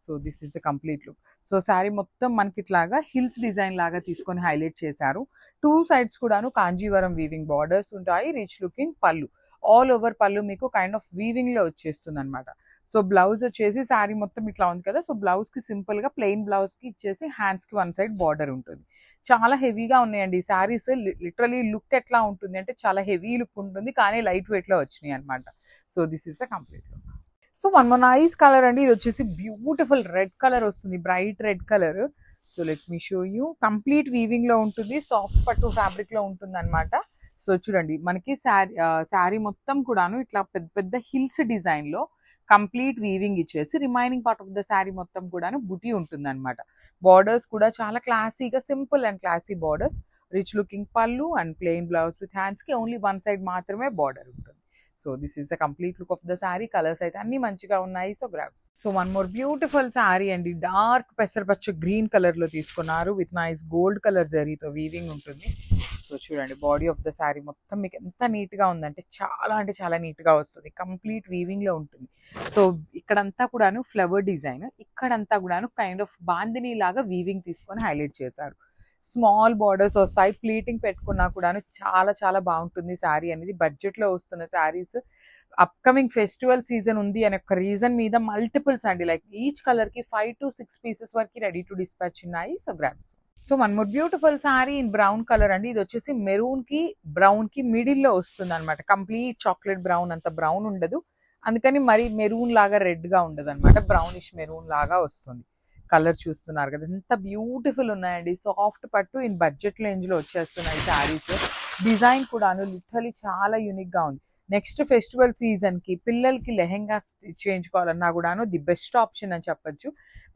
Speaker 1: So this is the complete look. So sari మొత్తం మనకి ఇట్లాగా హిల్స్ డిజైన్ లాగా తీసుకొని హైలైట్ చేశారు. 2 సైడ్స్ కూడాను కాంజీవరం వీవింగ్ బార్డర్స్ ఉంటాయి. రిచ్ లుకింగ్ పళ్ళు, ఆల్ ఓవర్ పళ్ళు మీకు కైండ్ ఆఫ్ వీవింగ్ లో వచ్చేస్తుంది అనమాట. సో బ్లౌజ్ వచ్చేసి శారీ మొత్తం ఇట్లా ఉంది కదా. సో బ్లౌజ్ కి సింపుల్ గా ప్లెయిన్ బ్లౌజ్ కి ఇచ్చేసి హ్యాండ్స్ కి 1 సైడ్ బార్డర్ ఉంటుంది. చాలా హెవీగా ఉన్నాయండి శారీస్. లిటరలీ లుక్ ఎట్లా ఉంటుంది అంటే చాలా హెవీ లుక్ ఉంటుంది, కానీ లైట్ వెయిట్ లో వచ్చినాయి అనమాట. So this is the complete look. So one more nice colour అండి. ఇది వచ్చేసి బ్యూటిఫుల్ రెడ్ కలర్ వస్తుంది, bright red colour. So let me show you. Complete weaving లో ఉంటుంది, సాఫ్ట్ పట్టు ఫ్యాబ్రిక్ లో ఉంటుంది అనమాట. సో చూడండి, మనకి శారీ మొత్తం కూడాను ఇట్లా పెద్ద పెద్ద హిల్స్ డిజైన్ లో కంప్లీట్ వీవింగ్ ఇచ్చేసి remaining part of the sari మొత్తం కూడాను బుటీ ఉంటుంది అనమాట. బార్డర్స్ కూడా చాలా క్లాసీగా, simple and classy borders. Rich looking pallu and plain blouse with hands కి ఓన్లీ 1 సైడ్ మాత్రమే బార్డర్ ఉంటుంది. So this is the complete look of the sari. Colours అయితే అన్ని మంచిగా ఉన్నాయి. So grabs. So one more beautiful sari అండి. డార్క్ పెసరపచ్చ గ్రీన్ కలర్ లో తీసుకున్నారు విత్ నైస్ గోల్డ్ కలర్ జరీతో వీవింగ్ ఉంటుంది. సో చూడండి, బాడీ ఆఫ్ ద శారీ మొత్తం మీకు ఎంత నీట్ గా ఉందంటే చాలా అంటే చాలా నీట్ గా వస్తుంది. కంప్లీట్ వీవింగ్ లో ఉంటుంది. సో ఇక్కడంతా కూడాను ఫ్లవర్ డిజైన్, ఇక్కడంతా కూడాను కైండ్ ఆఫ్ బాందిని లాగా వీవింగ్ తీసుకొని హైలైట్ చేశారు. స్మాల్ బార్డర్స్ వస్తాయి. ప్లీటింగ్ పెట్టుకున్నా కూడాను చాలా చాలా బాగుంటుంది శారీ అనేది. బడ్జెట్ లో వస్తున్న శారీస్, అప్కమింగ్ ఫెస్టివల్ సీజన్ ఉంది అనే ఒక రీజన్ మీద మల్టిపుల్స్ అండి, లైక్ ఈచ్ కలర్ కి 5 to 6 పీసెస్ వరకు రెడీ టు డిస్పాచ్ ఉన్నాయి. So grabs. So one more beautiful sari in brown colour అండి. ఇది వచ్చేసి మెరూన్ కి బ్రౌన్ కి మిడిల్ లో వస్తుంది అనమాట. కంప్లీట్ చాక్లెట్ బ్రౌన్, అంత బ్రౌన్ ఉండదు, అందుకని మరి మెరూన్ లాగా రెడ్ గా ఉండదు అనమాట. బ్రౌనిష్ మెరూన్ లాగా వస్తుంది. కలర్ చూస్తున్నారు కదా, ఎంత బ్యూటిఫుల్ ఉన్నాయండి. సాఫ్ట్ పట్టు ఇన్ బడ్జెట్ రేంజ్ లో వచ్చేస్తున్నాయి శారీస్. డిజైన్ కూడా లిటరలీ చాలా యూనిక్ గా ఉంది. నెక్స్ట్ ఫెస్టివల్ సీజన్ కి పిల్లలకి లెహెంగా స్టిచ్ చేయించుకోవాలన్నా కూడాను ది బెస్ట్ ఆప్షన్ అని చెప్పొచ్చు.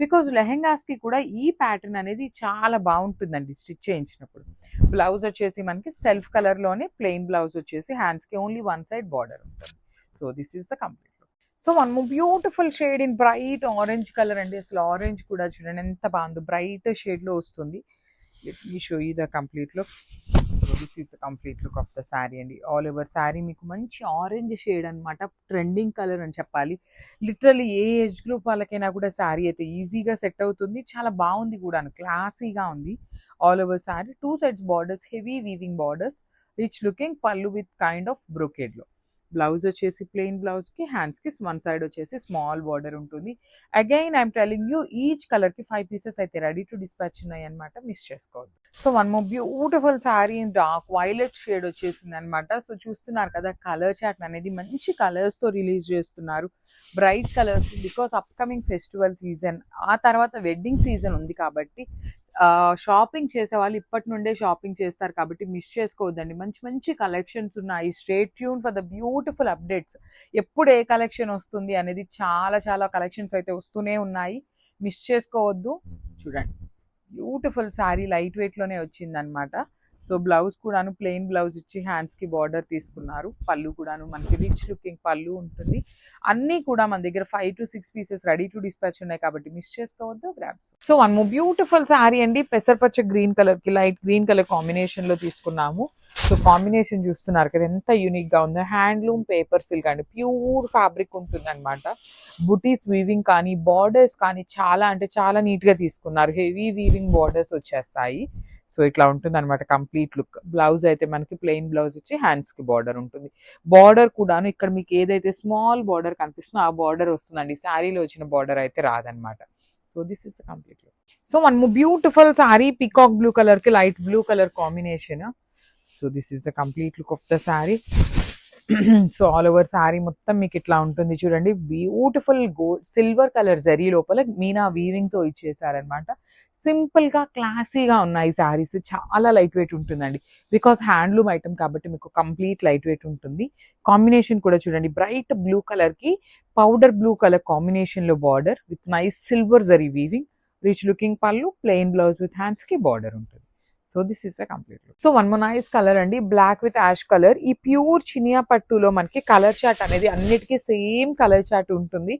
Speaker 1: బికాజ్ లెహెంగాస్ కి కూడా ఈ ప్యాటర్న్ అనేది చాలా బాగుంటుందండి స్టిచ్ చేయించినప్పుడు. బ్లౌజ్ వచ్చేసి మనకి సెల్ఫ్ కలర్ లోనే ప్లెయిన్ బ్లౌజ్ వచ్చేసి హ్యాండ్స్ కి ఓన్లీ 1 సైడ్ బార్డర్ ఉంటుంది. So this is the complete. So one more beautiful shade in bright orange colour అండి. అసలు ఆరెంజ్ కూడా చూడండి ఎంత బాగుందో, బ్రైట్ షేడ్ లో వస్తుంది. Let me show you the complete look. So this is the complete look of the sari అండి. All over sari మీకు మంచి ఆరెంజ్ షేడ్ అనమాట. ట్రెండింగ్ కలర్ అని చెప్పాలి. లిటరలీ ఏ ఏజ్ గ్రూప్ వాళ్ళకైనా కూడా శారీ అయితే ఈజీగా సెట్ అవుతుంది. చాలా బాగుంది కూడా, క్లాసీగా ఉంది. All over sari 2 sides borders, heavy weaving borders, rich looking pallu with kind of brocade లో. బ్లౌజ్ వచ్చేసి ప్లెయిన్ బ్లౌజ్ కి హ్యాండ్స్ కి 1 సైడ్ వచ్చేసి స్మాల్ బార్డర్ ఉంటుంది. Again I'm telling you, each colour కి 5 పీసెస్ అయితే రెడీ టు డిస్పాచ్ ఉన్నాయి అనమాట. మిస్ చేసుకోవద్దు. So one more beautiful sari in dark violet shade వచ్చేసింది అనమాట. సో చూస్తున్నారు కదా, కలర్ చాట్ అనేది మంచి కలర్స్ తో రిలీజ్ చేస్తున్నారు. Bright colours, because upcoming festival season, ఆ తర్వాత వెడ్డింగ్ సీజన్ ఉంది కాబట్టి షాపింగ్ చేసే వాళ్ళు ఇప్పటి నుండే షాపింగ్ చేస్తారు కాబట్టి మిస్ చేసుకోవద్దండి. మంచి మంచి కలెక్షన్స్ ఉన్నాయి. State tune for the beautiful updates. ఎప్పుడు ఏ కలెక్షన్ వస్తుంది అనేది చాలా చాలా కలెక్షన్స్ అయితే వస్తూనే ఉన్నాయి. మిస్ చేసుకోవద్దు. చూడండి, బ్యూటిఫుల్ శారీ లైట్ వెయిట్ లోనే వచ్చింది అనమాట. సో బ్లౌజ్ కూడాను ప్లెయిన్ బ్లౌజ్ ఇచ్చి హ్యాండ్స్ కి బార్డర్ తీసుకున్నారు. పళ్ళు కూడాను మనకి రిచ్ లుకింగ్ పళ్ళు ఉంటుంది. అన్ని కూడా మన దగ్గర 5 to 6 pieces ready to dispatch ఉన్నాయి కాబట్టి మిస్ చేసుకోవద్దు. Grabs. So one more beautiful sari అండి. పెసరపచ్చ గ్రీన్ కలర్ కి లైట్ గ్రీన్ కలర్ కాంబినేషన్ లో తీసుకున్నాము. సో కాంబినేషన్ చూస్తున్నారు కదా ఎంత యూనిక్ గా ఉందో. హ్యాండ్లూమ్ పేపర్ సిల్క్ అండి, ప్యూర్ ఫ్యాబ్రిక్ ఉంటుంది అనమాట. బుటీస్ వీవింగ్ కానీ బార్డర్స్ కానీ చాలా అంటే చాలా నీట్ గా తీసుకున్నారు. హెవీ వీవింగ్ బార్డర్స్ వచ్చేస్తాయి. సో ఇట్లా ఉంటుంది అనమాట కంప్లీట్ లుక్. బ్లౌజ్ అయితే మనకి ప్లెయిన్ బ్లౌజ్ ఇచ్చి హ్యాండ్స్ కి బార్డర్ ఉంటుంది. బార్డర్ కూడాను ఇక్కడ మీకు ఏదైతే స్మాల్ బార్డర్ కనిపిస్తుందో ఆ బార్డర్ వస్తుందండి, శారీలో వచ్చిన బార్డర్ అయితే రాదనమాట. So this is complete look. So one beautiful sari, peacock blue colour కి light blue colour combination. So this is the complete look of the sari. So all over sari మొత్తం మీకు ఇట్లా ఉంటుంది చూడండి. Beautiful gold silver colour zari లోపల meena weaving తో ఇచ్చేసారనమాట. Simple గా క్లాసీగా ఉన్నాయి శారీస్. చాలా లైట్ వెయిట్ ఉంటుందండి, బికాస్ హ్యాండ్లూమ్ ఐటమ్ కాబట్టి మీకు కంప్లీట్ లైట్ వెయిట్ ఉంటుంది. కాంబినేషన్ కూడా చూడండి, బ్రైట్ బ్లూ కలర్ కి పౌడర్ బ్లూ కలర్ కాంబినేషన్ లో border with nice silver zari weaving, rich looking pallu, plain blouse with hands కి బార్డర్ ఉంటుంది. So this is a complete look. So one more nice colour అండి, black with ash colour. ఈ pure Chiniya పట్టులో మనకి colour chart అనేది అన్నిటికీ same colour chart ఉంటుంది.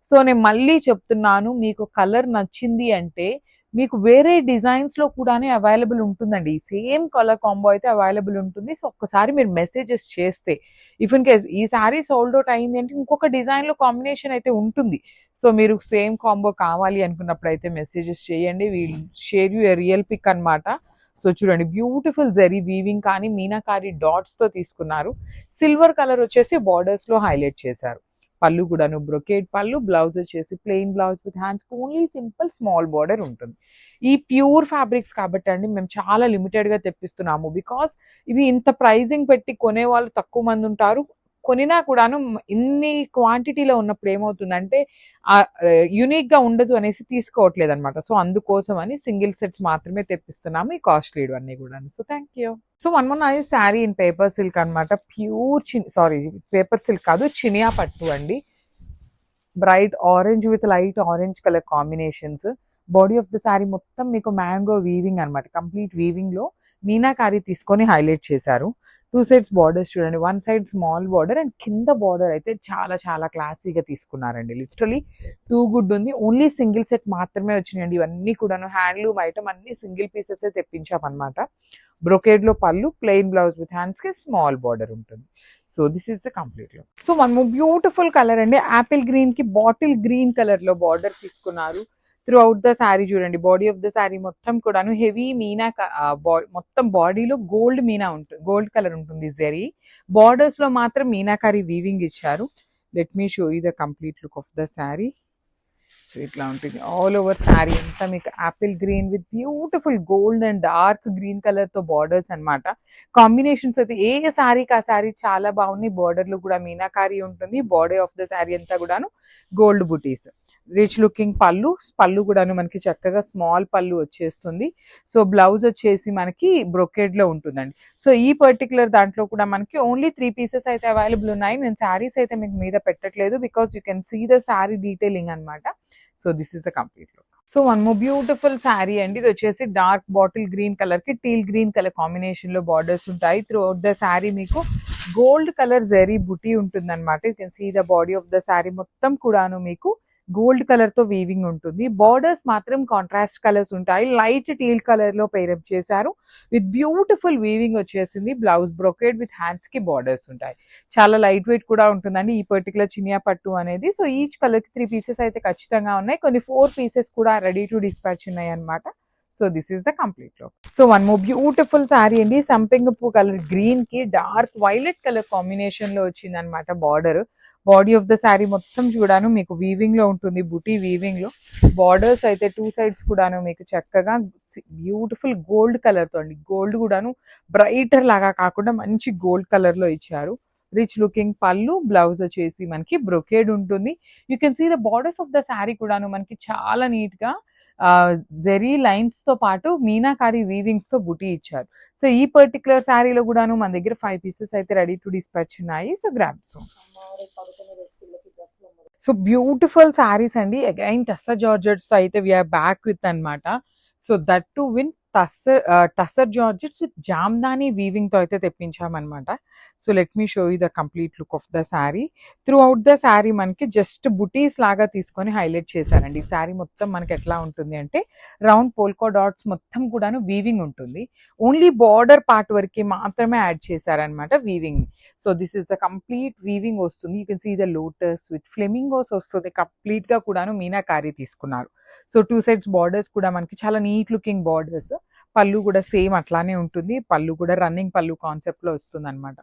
Speaker 1: So నేను మళ్ళీ చెప్తున్నాను, మీకు కలర్ నచ్చింది అంటే మీకు వేరే డిజైన్స్ లో కూడానే అవైలబుల్ ఉంటుందండి. సేమ్ కలర్ కాంబో అయితే అవైలబుల్ ఉంటుంది. సో ఒక్కసారి మీరు మెసేజెస్ చేస్తే, ఇఫ్ ఇన్ కేస్ ఈ శారీ సోల్డ్ అవుట్ అయింది అంటే ఇంకొక డిజైన్ లో కాంబినేషన్ అయితే ఉంటుంది. సో మీరు సేమ్ కాంబో కావాలి అనుకున్నప్పుడు అయితే మెసేజెస్ చేయండి, we'll share you a real pic అనమాట. సో చూడండి, బ్యూటిఫుల్ జరీ వీవింగ్ కానీ మీనాకారి డాట్స్ తో తీసుకున్నారు. సిల్వర్ కలర్ వచ్చేసి బార్డర్స్ లో హైలైట్ చేశారు. పళ్ళు కూడాను బ్రొకేడ్ పళ్ళు, బ్లౌజ్ వచ్చేసి plain blouse with hands only simple small border ఉంటుంది. ఈ ప్యూర్ ఫ్యాబ్రిక్స్ కాబట్టి అండి మేము చాలా లిమిటెడ్ గా తెప్పిస్తున్నాము, బికాస్ ఇవి ఇంత ప్రైజింగ్ పెట్టి కొనే వాళ్ళు తక్కువ మంది ఉంటారు. కొనినా కూడాను ఇన్ని క్వాంటిటీలో ఉన్నప్పుడు ఏమవుతుందంటే యునిక్ గా ఉండదు అనేసి తీసుకోవట్లేదు అనమాట. సో అందుకోసం అని సింగిల్ సెట్స్ మాత్రమే తెప్పిస్తున్నాము, ఈ కాస్ట్లీ అన్ని కూడా. So thank you. So one more nice sari in paper silk అనమాట. ప్యూర్ పేపర్ సిల్క్ కాదు, చినియా పట్టు అండి. Bright orange with light orange colour combinations. Body of the sari మొత్తం మీకు మ్యాంగో వీవింగ్ అనమాట. కంప్లీట్ వీవింగ్ లో మీనాకారి తీసుకొని హైలైట్ చేశారు. టూ సైడ్స్ బార్డర్స్ చూడండి, one side small border and కింద బార్డర్ అయితే చాలా చాలా క్లాసీగా తీసుకున్నారండి. లిటరలీ టూ గుడ్ ఉంది. ఓన్లీ సింగిల్ సెట్ మాత్రమే వచ్చినాయండి. ఇవన్నీ కూడాను హ్యాండ్లూమ్ ఐటమ్, అన్ని సింగిల్ పీసెస్ తెప్పించామన్నమాట. బ్రొకేడ్ లో పళ్ళు, ప్లెయిన్ బ్లౌజ్ విత్ హ్యాండ్స్ కి స్మాల్ బార్డర్ ఉంటుంది. So this is the complete look. So one beautiful colour అండి, యాపిల్ గ్రీన్ కి బాటిల్ గ్రీన్ కలర్ లో బార్డర్ తీసుకున్నారు. త్రూ అవుట్ ద శారీ చూడండి, బాడీ ఆఫ్ ద శారీ మొత్తం కూడాను హెవీ మీనా, మొత్తం బాడీలో గోల్డ్ మీనా ఉంటుంది, గోల్డ్ కలర్ ఉంటుంది జరీ. బార్డర్స్ లో మాత్రం మీనాకారి వీవింగ్ ఇచ్చారు. Let me show you the complete look of the sari. So ఇట్లా ఉంటుంది ఆల్ ఓవర్ శారీ అంతా మీకు Apple green with beautiful gold and dark green colour తో బార్డర్స్ అనమాట. కాంబినేషన్స్ అయితే ఏ శారీకి ఆ శారీ చాలా బాగున్నాయి. బార్డర్లు కూడా మీనాకారి ఉంటుంది. బాడీ ఆఫ్ ద శారీ అంతా కూడాను గోల్డ్ బుటీస్. రిచ్ లుకింగ్ పళ్ళు, పళ్ళు కూడాను మనకి చక్కగా స్మాల్ పళ్ళు వచ్చేస్తుంది. సో బ్లౌజ్ వచ్చేసి మనకి బ్రొకేడ్ లో ఉంటుందండి. సో ఈ పర్టికులర్ దాంట్లో కూడా మనకి ఓన్లీ 3 పీసెస్ అయితే అవైలబుల్ ఉన్నాయి. నేను శారీస్ అయితే మీకు మీద పెట్టట్లేదు, because you can see the sari detailing అనమాట. So this is the complete look. So one more beautiful sari అండి, ఇది వచ్చేసి డార్క్ బాటిల్ గ్రీన్ కలర్ కి టీల్ గ్రీన్ కలర్ కాంబినేషన్ లో బార్డర్స్ ఉంటాయి. త్రూ అవుట్ ద శారీ మీకు గోల్డ్ కలర్ జరీ బుటీ ఉంటుంది అనమాట. You can see the body of the sari మొత్తం కూడాను మీకు గోల్డ్ కలర్ తో వీవింగ్ ఉంటుంది. బార్డర్స్ మాత్రం కాంట్రాస్ట్ కలర్స్ ఉంటాయి. లైట్ టీల్ కలర్ లో పేరప్ చేశారు విత్ బ్యూటిఫుల్ వీవింగ్ వచ్చేసింది. బ్లౌజ్ బ్రొకేడ్ విత్ హ్యాండ్స్ కి బార్డర్స్ ఉంటాయి. చాలా లైట్ వెయిట్ కూడా ఉంటుందండి ఈ పర్టికులర్ చినియా పట్టు అనేది. సో ఈచ్ కలర్ కి 3 పీసెస్ అయితే ఖచ్చితంగా ఉన్నాయి. కొన్ని 4 పీసెస్ కూడా రెడీ టు డిస్పాచ్ ఉన్నాయి అనమాట. So this is the complete look. So one more beautiful sari అండి, సంపెంగ పూ కలర్ గ్రీన్ కి డార్క్ వైలెట్ కలర్ కాంబినేషన్ లో వచ్చింది అనమాట border. Body of the sari మొత్తం చూడాను మీకు వీవింగ్ లో ఉంటుంది, బుటీ వీవింగ్ లో. బార్డర్స్ అయితే 2 సైడ్స్ కూడాను మీకు చక్కగా బ్యూటిఫుల్ గోల్డ్ కలర్ తో అండి. గోల్డ్ కూడాను బ్రైటర్ లాగా కాకుండా మంచి గోల్డ్ కలర్ లో ఇచ్చారు. రిచ్ లుకింగ్ పళ్ళు, బ్లౌజ్ వచ్చేసి మనకి బ్రొకేడ్ ఉంటుంది. You can see the borders of the sari కూడాను మనకి చాలా నీట్ గా జెరీ లైన్స్ తో పాటు మీనాకారి వీవింగ్స్ తో బుటీ ఇచ్చారు. సో ఈ పర్టికులర్ శారీలో కూడాను మన దగ్గర 5 పీసెస్ అయితే రెడీ టు డిస్పాచ్ ఉన్నాయి. So grab soon. So beautiful saris అండి, అగైన్ టస్సర్ జార్జెట్స్ అయితే వీఆర్ బ్యాక్ విత్ అనమాట. సో దట్ టు విన్ tussar georgettes with Jamdani weaving తో అయితే తెప్పించామన్నమాట. So let me show you the complete look of the sari. Throughout the sari మనకి just బుటీస్ లాగా తీసుకొని హైలైట్ చేశారండి. ఈ శారీ మొత్తం మనకి ఎట్లా ఉంటుంది అంటే రౌండ్ పోల్కో డాట్స్ మొత్తం కూడాను వీవింగ్ ఉంటుంది. ఓన్లీ బార్డర్ పార్ట్ వరకు మాత్రమే యాడ్ చేశారనమాట weaving. So this is the complete weaving వస్తుంది. You can see the lotus with flamingos వస్తుంది. కంప్లీట్ గా కూడాను మీనాకారి తీసుకున్నారు. సో 2 సైడ్స్ బార్డర్స్ కూడా మనకి చాలా నీట్ లుకింగ్ బార్డర్స్. పళ్ళు కూడా సేమ్ అట్లానే ఉంటుంది. పళ్ళు కూడా రన్నింగ్ పళ్ళు కాన్సెప్ట్‌లో వస్తుందనమాట.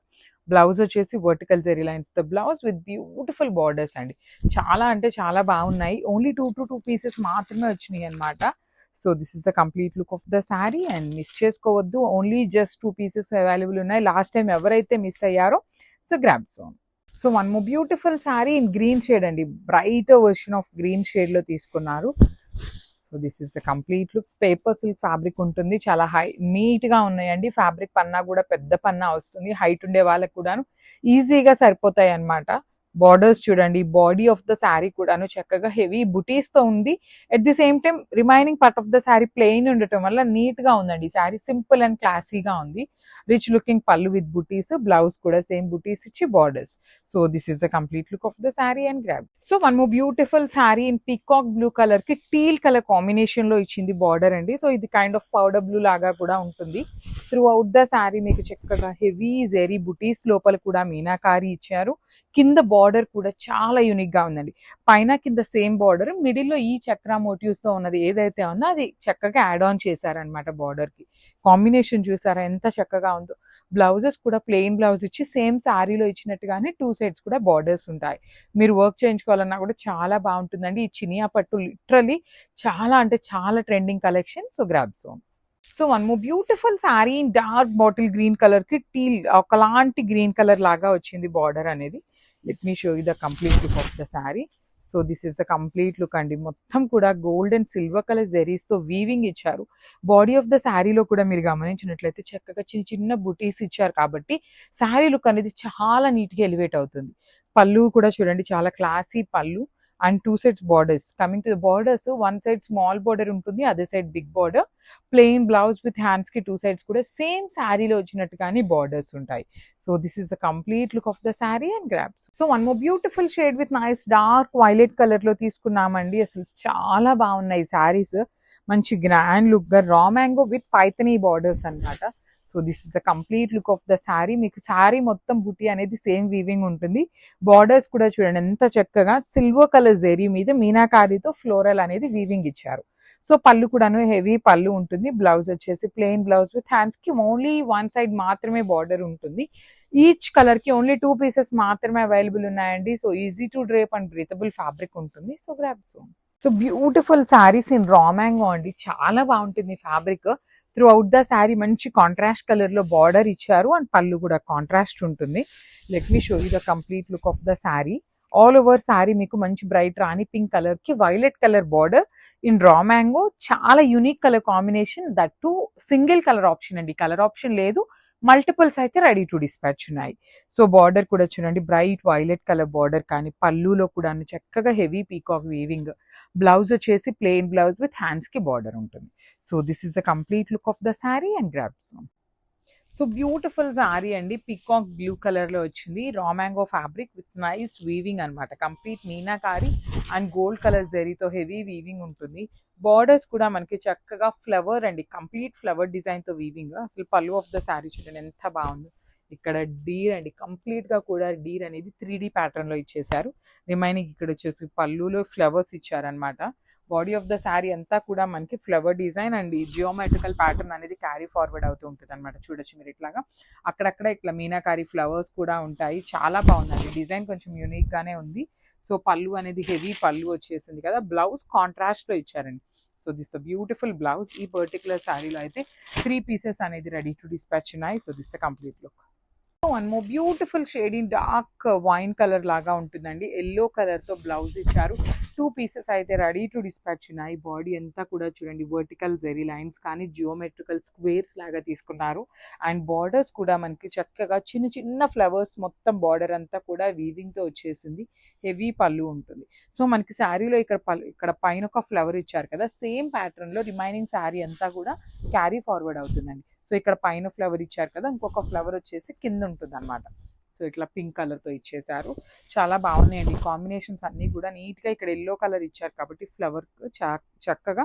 Speaker 1: బ్లౌజ్ వచ్చేసి వర్టికల్ జెరీ లైన్స్‌తో బ్లౌజ్ విత్ బ్యూటిఫుల్ బార్డర్స్ అండి. చాలా అంటే చాలా బాగున్నాయి. ఓన్లీ 2 పీసెస్ మాత్రమే వచ్చినాయన్నమాట. So, this is the complete look of the sari and miss చేసుకోవద్దు. ఓన్లీ జస్ట్ 2 పీసెస్ అవైలబుల్ ఉన్నాయి. లాస్ట్ టైమ్ ఎవరైతే మిస్ అయ్యారో so, grab soon. So, one more beautiful sari in green shade అండి. బ్రైట్ వెర్షన్ ఆఫ్ గ్రీన్ షేడ్‌లో తీసుకున్నారు. So this is the complete look. Paper silk fabric ఉంటుంది. చాలా నీట్‌గా ఉన్నాయండి. ఫ్యాబ్రిక్ పన్నా కూడా పెద్ద పన్నా వస్తుంది. హైట్ ఉండే వాళ్ళకి కూడాను ఈజీగా సరిపోతాయి అన్నమాట. బార్డర్స్ చూడండి. బాడీ ఆఫ్ ద శారీ కూడాను చక్కగా హెవీ బుటీస్‌తో ఉంది. At the same time remaining part of the sari plain ఉండటం వల్ల నీట్‌గా ఉందండి. శారీ సింపుల్ అండ్ క్లాసీగా ఉంది. Rich looking pallu with buttis. Blouse కూడా సేమ్ బుటీస్ ఇచ్చి borders. So this is the complete look of the sari and grab. So one more beautiful sari in peacock blue colour కి teal colour combination లో ఇచ్చింది బార్డర్ అండి. So ఇది kind of powder blue లాగా కూడా ఉంటుంది. త్రూ అవుట్ ద శారీ మీకు చక్కగా హెవీ జెరీ బుటీస్ లోపల కూడా మీనాకారి ఇచ్చారు. కింద బార్డర్ కూడా చాలా యూనిక్ గా ఉందండి. పైన కింద సేమ్ బార్డర్, మిడిల్ లో ఈ చక్ర మోటివ్స్ తో ఉన్నది ఏదైతే ఉందో అది చక్కగా యాడ్ ఆన్ చేశారనమాట బార్డర్ కి. కాంబినేషన్ చూసారా ఎంత చక్కగా ఉందో. బ్లౌజెస్ కూడా ప్లెయిన్ బ్లౌజ్ ఇచ్చి సేమ్ శారీలో ఇచ్చినట్టుగానే 2 సైడ్స్ కూడా బార్డర్స్ ఉంటాయి. మీరు వర్క్ చేయించుకోవాలన్నా కూడా చాలా బాగుంటుందండి. ఈ చినియా పట్టు లిటరలీ చాలా అంటే చాలా trending collection. So grab son. So one more beautiful sari in dark bottle green colour కి టీల్ ఒకలాంటి గ్రీన్ కలర్ లాగా వచ్చింది బార్డర్ అనేది. Let me show you the complete look of the sari. So this is the complete look అండి. మొత్తం కూడా gold and silver colour zaris తో weaving ఇచ్చారు. బాడీ ఆఫ్ ద శారీలో కూడా మీరు గమనించినట్లయితే చక్కగా చిన్న చిన్న బుటీస్ ఇచ్చారు కాబట్టి శారీ లుక్ అనేది చాలా నీట్ గా ఎలివేట్ అవుతుంది. పళ్ళు కూడా చూడండి చాలా classy pallu and 2 sides borders. Coming to the borders, one side small border ఉంటుంది, other side big border. Plain blouse with hands కి 2 సైడ్స్ కూడా సేమ్ శారీలో వచ్చినట్టుగానే బార్డర్స్ ఉంటాయి. So this is the complete look of the sari and grabs. So one more beautiful shade with nice dark violet colour లో తీసుకున్నామండి. అసలు చాలా బాగున్నాయి శారీస్. మంచి గ్రాండ్ లుక్ గా raw mango with Paithani borders అన్నమాట. So this is the complete look of the sari. మీకు శారీ మొత్తం బుటీ అనేది సేమ్ వీవింగ్ ఉంటుంది. బార్డర్స్ కూడా చూడండి ఎంత చక్కగా సిల్వర్ కలర్ జెరీ మీద మీనాకారితో ఫ్లోరల్ అనేది వీవింగ్ ఇచ్చారు. సో పళ్ళు కూడాను హెవీ పళ్ళు ఉంటుంది. బ్లౌజ్ వచ్చేసి ప్లెయిన్ బ్లౌజ్ విత్ హ్యాండ్స్ కి ఓన్లీ వన్ సైడ్ మాత్రమే బార్డర్ ఉంటుంది. ఈచ్ కలర్ కి ఓన్లీ 2 పీసెస్ మాత్రమే అవైలబుల్ ఉన్నాయండి. So easy to drape and breathable fabric ఉంటుంది. So grab soon. So beautiful saris in raw mango అండి. చాలా బాగుంటుంది fabric. Throughout the sari మంచి కాంట్రాస్ట్ కలర్ లో బార్డర్ ఇచ్చారు అండ్ పళ్ళు కూడా కాంట్రాస్ట్ ఉంటుంది. Let me show you the complete look of the sari. All over sari మీకు మంచి బ్రైట్ రాణి పింక్ కలర్ కి violet colour border in raw mango. చాలా unique colour combination. That to single colour option అండి. Colour option లేదు, multiples అయితే ready to dispatch ఉన్నాయి. So border కూడా చూడండి బ్రైట్ వైలెట్ కలర్ బార్డర్, కానీ పళ్ళులో కూడా చక్కగా హెవీ పీకాక్ వీవింగ్. బ్లౌజ్ వచ్చేసి ప్లెయిన్ బ్లౌజ్ విత్ హ్యాండ్స్ కి బార్డర్ ఉంటుంది. So this is the complete look of the sari and grabs. So beautiful sari అండి. పీకాక్ బ్లూ కలర్ లో వచ్చింది. Raw mango fabric with nice weaving అనమాట. Complete meenakari and gold colour జెరీతో heavy weaving ఉంటుంది. Borders కూడా మనకి చక్కగా ఫ్లవర్ అండి, కంప్లీట్ ఫ్లవర్ డిజైన్ తో వీవింగ్. అసలు పళ్ళు ఆఫ్ ద శారీ చూడండి ఎంత బాగుంది. ఇక్కడ డీర్ అండి, కంప్లీట్ గా కూడా డీర్ అనేది 3D ప్యాటర్న్ లో ఇచ్చేసారు. రిమైనింగ్ ఇక్కడ వచ్చేసి పళ్ళులో ఫ్లవర్స్ ఇచ్చారనమాట. బాడీ ఆఫ్ ద శారీ అంతా కూడా మనకి flower design and geometrical pattern అనేది క్యారీ ఫార్వర్డ్ అవుతూ ఉంటుంది అనమాట. చూడొచ్చు మీరు ఇట్లాగా అక్కడక్కడ ఇట్లా మీనాకారి ఫ్లవర్స్ కూడా ఉంటాయి. చాలా బాగుందండి. డిజైన్ కొంచెం యూనిక్ గానే ఉంది. సో పళ్ళు అనేది హెవీ పళ్ళు వచ్చేసింది కదా. బ్లౌజ్ కాంట్రాస్ట్ లో ఇచ్చారండి. So this the beautiful blouse. ఈ పర్టికులర్ శారీలో అయితే 3 పీసెస్ అనేది రెడీ టు డిస్పాచ్ ఉన్నాయి. So this the complete look. One more beautiful shade in dark wine colour లాగా ఉంటుందండి. ఎల్లో కలర్ తో బ్లౌజ్ ఇచ్చారు. 2 పీసెస్ అయితే రెడీ టు డిస్పాచ్ ఉన్నాయి. బాడీ అంతా కూడా చూడండి వర్టికల్ జెరీ లైన్స్ కానీ జియోమెట్రికల్ స్క్వేర్స్ లాగా తీసుకున్నారు. అండ్ బార్డర్స్ కూడా మనకి చక్కగా చిన్న చిన్న ఫ్లవర్స్, మొత్తం బార్డర్ అంతా కూడా వీవింగ్ తో వచ్చేసింది. హెవీ పళ్ళు ఉంటుంది. సో మనకి శారీలో ఇక్కడ పైన ఒక ఫ్లవర్ ఇచ్చారు కదా, సేమ్ ప్యాటర్న్ లో రిమైనింగ్ శారీ అంతా కూడా క్యారీ ఫార్వర్డ్ అవుతుందండి. సో ఇక్కడ పైన ఫ్లవర్ ఇచ్చారు కదా, ఇంకొక ఫ్లవర్ వచ్చేసి కింద ఉంటుంది అనమాట. సో ఇట్లా పింక్ కలర్ తో ఇచ్చేసారు. చాలా బాగున్నాయండి కాంబినేషన్స్ అన్ని కూడా నీట్ గా. ఇక్కడ ఎల్లో కలర్ ఇచ్చారు కాబట్టి ఫ్లవర్ చక్కగా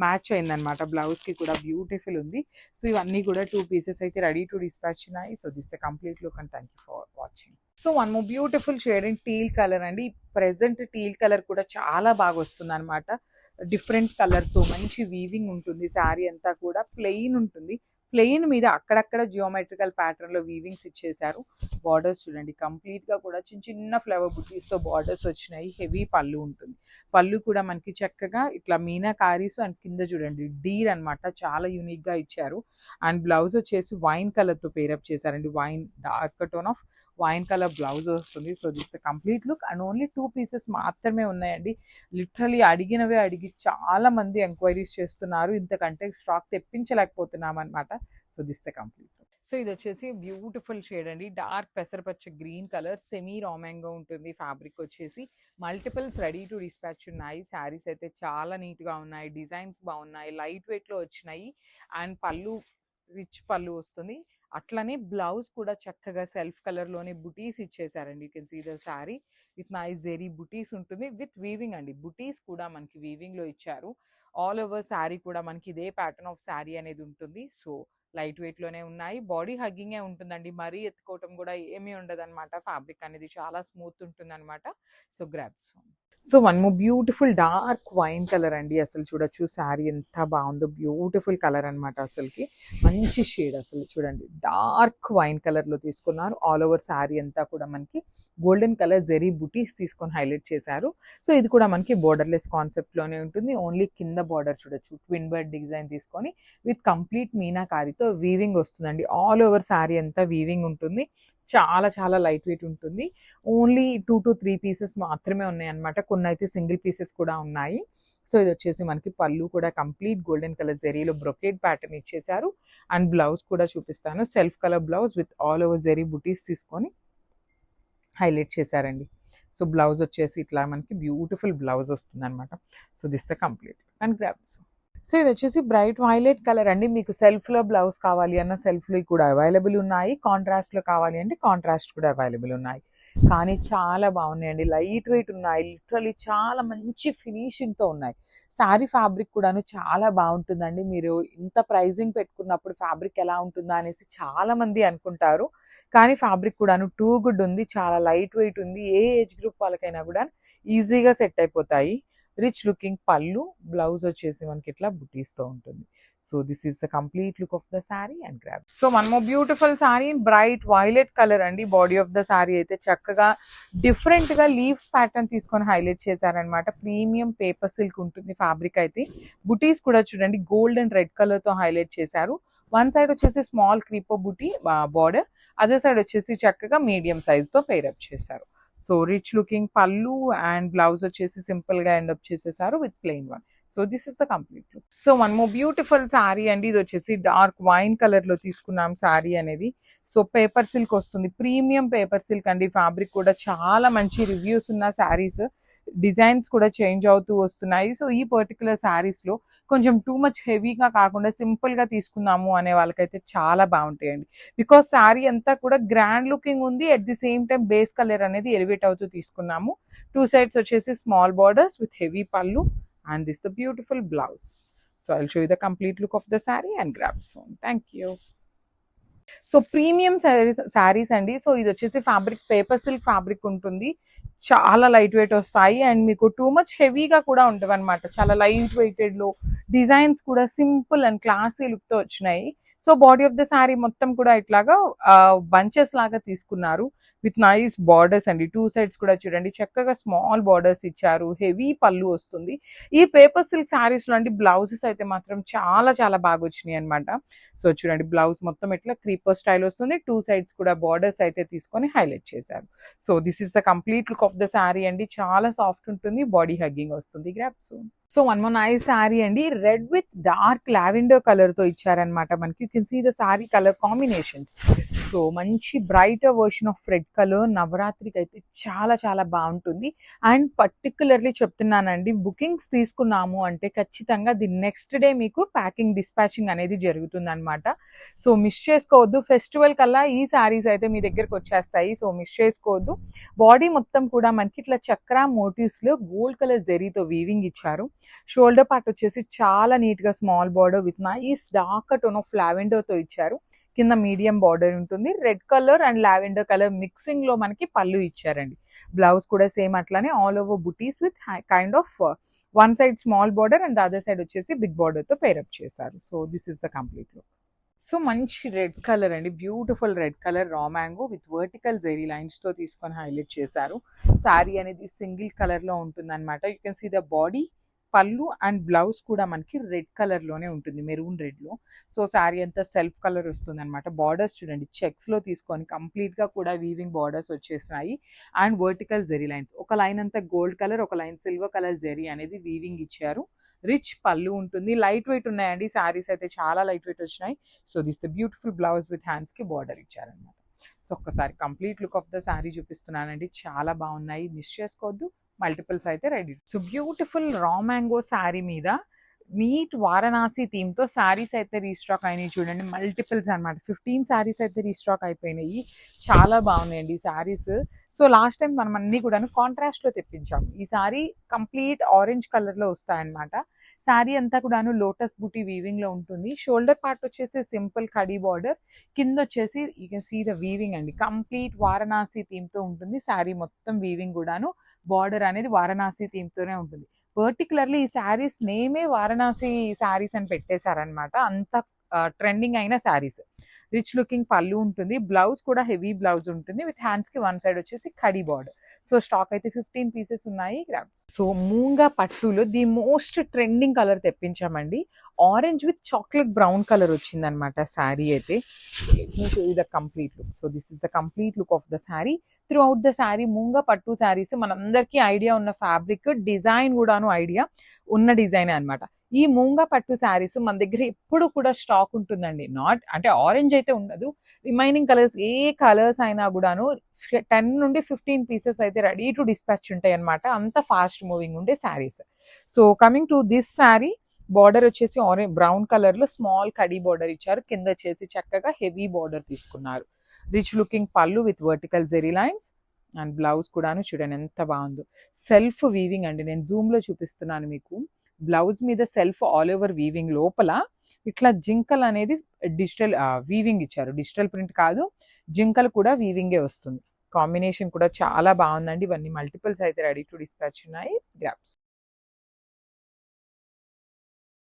Speaker 1: మ్యాచ్ అయిందనమాట. బ్లౌజ్ కి కూడా బ్యూటిఫుల్ ఉంది. సో ఇవన్నీ కూడా 2 పీసెస్ అయితే రెడీ టు డిస్పాచ్ ఉన్నాయి. So this complete look and thank you for watching. So one more beautiful shade in teal colour అండి. ప్రెసెంట్ టీల్ కలర్ కూడా చాలా బాగా వస్తుంది అనమాట. డిఫరెంట్ కలర్తో మంచి వీవింగ్ ఉంటుంది. శారీ అంతా కూడా ప్లెయిన్ ఉంటుంది. ప్లెయిన్ మీద అక్కడక్కడ జియోమెట్రికల్ ప్యాటర్న్లో వీవింగ్స్ ఇచ్చేసారు. బార్డర్స్ చూడండి కంప్లీట్గా కూడా చిన్న చిన్న ఫ్లవర్ బుటీస్తో బార్డర్స్ వచ్చినాయి. హెవీ పళ్ళు ఉంటుంది. పళ్ళు కూడా మనకి చక్కగా ఇట్లా మీనాకారీస్ అండ్ కింద చూడండి డీర్ అనమాట, చాలా యూనిక్గా ఇచ్చారు. అండ్ బ్లౌజ్ వచ్చేసి వైన్ కలర్తో పేరప్ చేశారండి. Wine dark tone of wine colour blouse వస్తుంది. So this complete look and only 2 pieces మాత్రమే ఉన్నాయండి. లిటరలీ అడిగినవే అడిగి చాలా మంది ఎంక్వైరీస్ చేస్తున్నారు. ఇంతకంటే స్టాక్ తెప్పించలేకపోతున్నాం అనమాట. So this the complete look. So ఇది వచ్చేసి బ్యూటిఫుల్ షేడ్ అండి. డార్క్ పెసరపచ్చ గ్రీన్ కలర్, సెమీ రామాంగో ఉంటుంది. ఫ్యాబ్రిక్ వచ్చేసి మల్టిపుల్స్ రెడీ టు డిస్పాచ్ ఉన్నాయి. శారీస్ అయితే చాలా నీట్గా ఉన్నాయి. డిజైన్స్ బాగున్నాయి. లైట్ వెయిట్లో వచ్చినాయి. అండ్ పళ్ళు రిచ్ పళ్ళు వస్తుంది. అట్లనే బ్లౌజ్ కూడా చక్కగా సెల్ఫ్ కలర్లోనే బుటీస్ ఇచ్చేసారండి. You can see the sari with nice zari butis ఉంటుంది విత్ వీవింగ్ అండి. బుటీస్ కూడా మనకి వీవింగ్లో ఇచ్చారు. ఆల్ ఓవర్ శారీ కూడా మనకి ఇదే ప్యాటర్న్ ఆఫ్ శారీ అనేది ఉంటుంది. సో లైట్ వెయిట్లోనే ఉన్నాయి. బాడీ హగ్గింగే ఉంటుందండి. మరీ ఎత్తుకోవటం కూడా ఏమీ ఉండదు అనమాట. ఫ్యాబ్రిక్ అనేది చాలా స్మూత్ ఉంటుంది అనమాట. So grabs. So one more beautiful dark wine colour అండి. అసలు చూడొచ్చు శారీ ఎంత బాగుందో. బ్యూటిఫుల్ కలర్ అనమాట. అసలుకి మంచి షేడ్. అసలు చూడండి డార్క్ వైన్ కలర్లో తీసుకున్నారు. ఆల్ ఓవర్ శారీ అంతా కూడా మనకి గోల్డెన్ కలర్ జెరీ బుటీస్ తీసుకొని హైలైట్ చేశారు. సో ఇది కూడా మనకి బోర్డర్లెస్ కాన్సెప్ట్లోనే ఉంటుంది. ఓన్లీ కింద బార్డర్ చూడొచ్చు ట్విన్ బర్డ్ డిజైన్ తీసుకొని విత్ కంప్లీట్ మీనాకారితో వీవింగ్ వస్తుందండి. ఆల్ ఓవర్ శారీ అంతా వీవింగ్ ఉంటుంది. చాలా చాలా లైట్ వెయిట్ ఉంటుంది. ఓన్లీ 2 to 3 పీసెస్ మాత్రమే ఉన్నాయి అనమాట. కొన్ని అయితే సింగిల్ పీసెస్ కూడా ఉన్నాయి. సో ఇది వచ్చేసి మనకి పళ్ళు కూడా కంప్లీట్ గోల్డెన్ కలర్ జెరీలో బ్రొకేడ్ ప్యాటర్న్ ఇచ్చేసారు. అండ్ బ్లౌజ్ కూడా చూపిస్తాను. Self colour blouse with all over zari butis తీసుకొని హైలైట్ చేశారండి. సో బ్లౌజ్ వచ్చేసి ఇట్లా మనకి బ్యూటిఫుల్ బ్లౌజ్ వస్తుంది అనమాట. So this the complete and grabs. So ఇది వచ్చేసి బ్రైట్ వైలెట్ కలర్ అండి. మీకు సెల్ఫ్లో బ్లౌజ్ కావాలి అన్న సెల్ఫ్లో కూడా అవైలబుల్ ఉన్నాయి. కాంట్రాస్ట్లో కావాలి అంటే కాంట్రాస్ట్ కూడా అవైలబుల్ ఉన్నాయి. కానీ చాలా బాగున్నాయండి. లైట్ వెయిట్ ఉన్నాయి. లిటరలీ చాలా మంచి ఫినిషింగ్తో ఉన్నాయి. శారీ ఫ్యాబ్రిక్ కూడాను చాలా బాగుంటుందండి. మీరు ఇంత ప్రైజింగ్ పెట్టుకున్నప్పుడు ఫ్యాబ్రిక్ ఎలా ఉంటుందా అనేసి చాలామంది అనుకుంటారు. కానీ ఫ్యాబ్రిక్ కూడాను టూ గుడ్ ఉంది. చాలా లైట్ వెయిట్ ఉంది. ఏ ఏజ్ గ్రూప్ వాళ్ళకైనా కూడా ఈజీగా సెట్ అయిపోతాయి. రిచ్ లుకింగ్ పళ్ళు, బ్లౌజ్ వచ్చేసి మనకి ఇట్లా బుటీస్తో ఉంటుంది. So this is the complete look of the sari and grab. So one more beautiful sari in bright violet colour అండి. బాడీ ఆఫ్ ద శారీ అయితే చక్కగా డిఫరెంట్గా లీవ్స్ ప్యాటర్న్ తీసుకొని హైలైట్ చేశారనమాట. ప్రీమియం పేపర్ సిల్క్ ఉంటుంది ఫ్యాబ్రిక్ అయితే. బుటీస్ కూడా చూడండి గోల్డ్ అండ్ రెడ్ కలర్తో హైలైట్ చేశారు. వన్ సైడ్ వచ్చేసి స్మాల్ క్రీపో బుటీ బార్డర్, అదర్ సైడ్ వచ్చేసి చక్కగా మీడియం సైజ్తో పేరప్ చేశారు. So rich looking pallu and blouse వచ్చేసి సింపుల్గా ఎండప్ చేసేసారు with plain one. So this is the complete look. So one more beautiful sari అండి. ఇది వచ్చేసి డార్క్ వైన్ కలర్లో తీసుకున్నాం శారీ అనేది. సో పేపర్ సిల్క్ వస్తుంది. ప్రీమియం పేపర్ సిల్క్ అండి. ఫ్యాబ్రిక్ కూడా చాలా మంచి రివ్యూస్ ఉన్న శారీస్. డిజైన్స్ కూడా చేంజ్ అవుతూ వస్తున్నాయి. సో ఈ పర్టికులర్ శారీస్లో కొంచెం టూ మచ్ హెవీగా కాకుండా సింపుల్గా తీసుకున్నాము అనే వాళ్ళకైతే చాలా బాగుంటాయండి. బికాస్ శారీ అంతా కూడా గ్రాండ్ లుకింగ్ ఉంది. At the same time base colour అనేది ఎలివేట్ అవుతూ తీసుకున్నాము. 2 సైడ్స్ వచ్చేసి స్మాల్ బార్డర్స్ విత్ హెవీ పళ్ళు and this is the beautiful blouse. So I'll show you the complete look of the saree and grab soon. Thank you. So premium saris అండి. So ఇది వచ్చేసి fabric paper silk fabric ఉంటుంది. చాలా light wait వస్తాయి and మీకు too much హెవీగా కూడా ఉంటుంది అనమాట. చాలా లైట్ వెయిటెడ్లో డిజైన్స్ కూడా సింపుల్ అండ్ క్లాసీ లుక్తో వచ్చినాయి. So body of the sari మొత్తం కూడా ఇట్లాగా బంచెస్ లాగా తీసుకున్నారు విత్ నైస్ బార్డర్స్ అండి. 2 సైడ్స్ కూడా చూడండి చక్కగా స్మాల్ బార్డర్స్ ఇచ్చారు. హెవీ పళ్ళు వస్తుంది. ఈ పేపర్ సిల్క్ శారీస్లో అండి బ్లౌజెస్ అయితే మాత్రం చాలా చాలా బాగా వచ్చినాయి అనమాట. సో చూడండి బ్లౌజ్ మొత్తం ఇట్లా క్రీపర్ స్టైల్ వస్తుంది. 2 సైడ్స్ కూడా బార్డర్స్ అయితే తీసుకొని హైలైట్ చేశారు. So this is the complete look of the sari అండి. చాలా సాఫ్ట్ ఉంటుంది. బాడీ హగ్గింగ్ వస్తుంది. Grab soon. So one more nice sari అండి. రెడ్ విత్ డార్క్ లావెండర్ కలర్తో ఇచ్చారనమాట మనకి. You can see the sari colour combinations. So మంచి brighter version of red colour. నవరాత్రికి అయితే చాలా చాలా బాగుంటుంది. అండ్ పర్టికులర్లీ చెప్తున్నానండి, బుకింగ్స్ తీసుకున్నాము అంటే ఖచ్చితంగా ది నెక్స్ట్ డే మీకు ప్యాకింగ్ డిస్పాచింగ్ అనేది జరుగుతుంది అనమాట. సో మిస్ చేసుకోవద్దు. ఫెస్టివల్ కల్లా ఈ శారీస్ అయితే మీ దగ్గరకు వచ్చేస్తాయి. సో మిస్ చేసుకోవద్దు. బాడీ మొత్తం కూడా మనకి ఇట్లా చక్రా మోటివ్స్లో గోల్డ్ కలర్ జెరీతో వీవింగ్ ఇచ్చారు. షోల్డర్ పార్ట్ వచ్చేసి చాలా నీట్గా small border with nice dark tone of లావెండర్తో ఇచ్చారు. కింద మీడియం బార్డర్ ఉంటుంది. Red colour and lavender colour mixing లో మనకి పళ్ళు ఇచ్చారండి. బ్లౌజ్ కూడా సేమ్ అట్లానే all over butis with kind of one side small border and other side వచ్చేసి బిగ్ బార్డర్ తో పేరప్ చేశారు. So this is the complete look. So మంచి రెడ్ కలర్ అండి, beautiful red colour raw mango with vertical zari lines తో తీసుకొని highlight చేశారు. శారీ అనేది single colour లో ఉంటుంది అనమాట. You can see the body, pallu and blouse కూడా మనకి రెడ్ కలర్ లోనే ఉంటుంది, మెరూన్ రెడ్ లో. సో శారీ అంతా సెల్ఫ్ కలర్ వస్తుంది అనమాట. బార్డర్స్ చూడండి చెక్స్ లో తీసుకొని కంప్లీట్ గా కూడా వీవింగ్ బార్డర్స్ వచ్చేసినాయి అండ్ వర్టికల్ జెరీ లైన్స్. ఒక లైన్ అంతా గోల్డ్ కలర్, ఒక లైన్ సిల్వర్ కలర్ జెరీ అనేది వీవింగ్ ఇచ్చారు. రిచ్ పళ్ళు ఉంటుంది, లైట్ వెయిట్ ఉన్నాయండి శారీస్ అయితే, చాలా లైట్ వెయిట్ వచ్చినాయి. So this the beautiful blouse with hands కి బార్డర్ ఇచ్చారనమాట. సో ఒక్కసారి complete look of the sari చూపిస్తున్నానండి, చాలా బాగున్నాయి, మిస్ చేసుకోవద్దు. మల్టిపుల్స్ అయితే ready. So beautiful raw mango sari మీద నీట్ వారణాసి థీమ్ తో శారీస్ అయితే రీస్టాక్ అయినాయి చూడండి. మల్టిపుల్స్ అనమాట, 15 శారీస్ అయితే రీస్టాక్ అయిపోయినాయి. చాలా బాగున్నాయండి శారీస్. సో లాస్ట్ టైం మనం అన్ని కూడా కాంట్రాస్ట్ లో తెప్పించాము. ఈ శారీ కంప్లీట్ ఆరెంజ్ కలర్ లో వస్తాయన్నమాట. శారీ అంతా కూడాను లోటస్ బూటీ వీవింగ్ లో ఉంటుంది. షోల్డర్ పార్ట్ వచ్చేసి సింపుల్ కడీ బార్డర్, కింద వచ్చేసి you can see the weaving అండి. కంప్లీట్ వారణాసి థీమ్ తో ఉంటుంది శారీ మొత్తం. వీవింగ్ కూడాను బార్డర్ అనేది వారణాసి థీమ్ తోనే ఉంటుంది. పర్టికులర్లీ ఈ శారీస్ నేమే వారణాసి శారీస్ అని పెట్టేశారనమాట. అంత ట్రెండింగ్ అయిన శారీస్. రిచ్ లుకింగ్ పళ్ళు ఉంటుంది, బ్లౌజ్ కూడా హెవీ బ్లౌజ్ ఉంటుంది విత్ హ్యాండ్స్ కి వన్ సైడ్ వచ్చేసి కడీ బార్డర్. సో స్టాక్ అయితే 15 పీసెస్ ఉన్నాయి. సో మూంగా పట్టులో ది మోస్ట్ ట్రెండింగ్ కలర్ తెప్పించామండి. Orange with chocolate brown colour వచ్చింది అనమాట శారీ అయితే. The complete look. So this is the complete look of the sari. Throughout the sari moonga పట్టు శారీస్ మనందరికీ ఐడియా ఉన్న ఫ్యాబ్రిక్, డిజైన్ కూడాను ఐడియా ఉన్న డిజైన్ అనమాట. ఈ మూంగా పట్టు శారీస్ మన దగ్గర ఎప్పుడు కూడా స్టాక్ ఉంటుందండి. నాట్ అంటే ఆరెంజ్ అయితే ఉండదు, రిమైనింగ్ కలర్స్ ఏ కలర్స్ అయినా కూడాను 10 నుండి 15 పీసెస్ అయితే రెడీ టు డిస్పాచ్ ఉంటాయి అనమాట. అంత ఫాస్ట్ మూవింగ్ ఉండే saris. So coming to this sari, border వచ్చేసి ఆరెంజ్ బ్రౌన్ కలర్ లో స్మాల్ కడీ బార్డర్ ఇచ్చారు, కింద వచ్చేసి చక్కగా హెవీ బార్డర్ తీసుకున్నారు. Rich looking pallu with vertical zari lines and blouse కూడాను చూడండి ఎంత బాగుందో. సెల్ఫ్ వీవింగ్ అండి, నేను జూమ్ లో చూపిస్తున్నాను మీకు. బ్లౌజ్ మీద సెల్ఫ్ ఆల్ ఓవర్ వీవింగ్, లోపల ఇట్లా జింకల్ అనేది డిజిటల్ వీవింగ్ ఇచ్చారు. డిజిటల్ ప్రింట్ కాదు, జింకల్ కూడా వీవింగే వస్తుంది. కాంబినేషన్ కూడా చాలా బాగుందండి. ఇవన్నీ మల్టిపుల్స్ అయితే రెడీ టు డిస్పాచ్ ఉన్నాయి. గ్రాప్స్.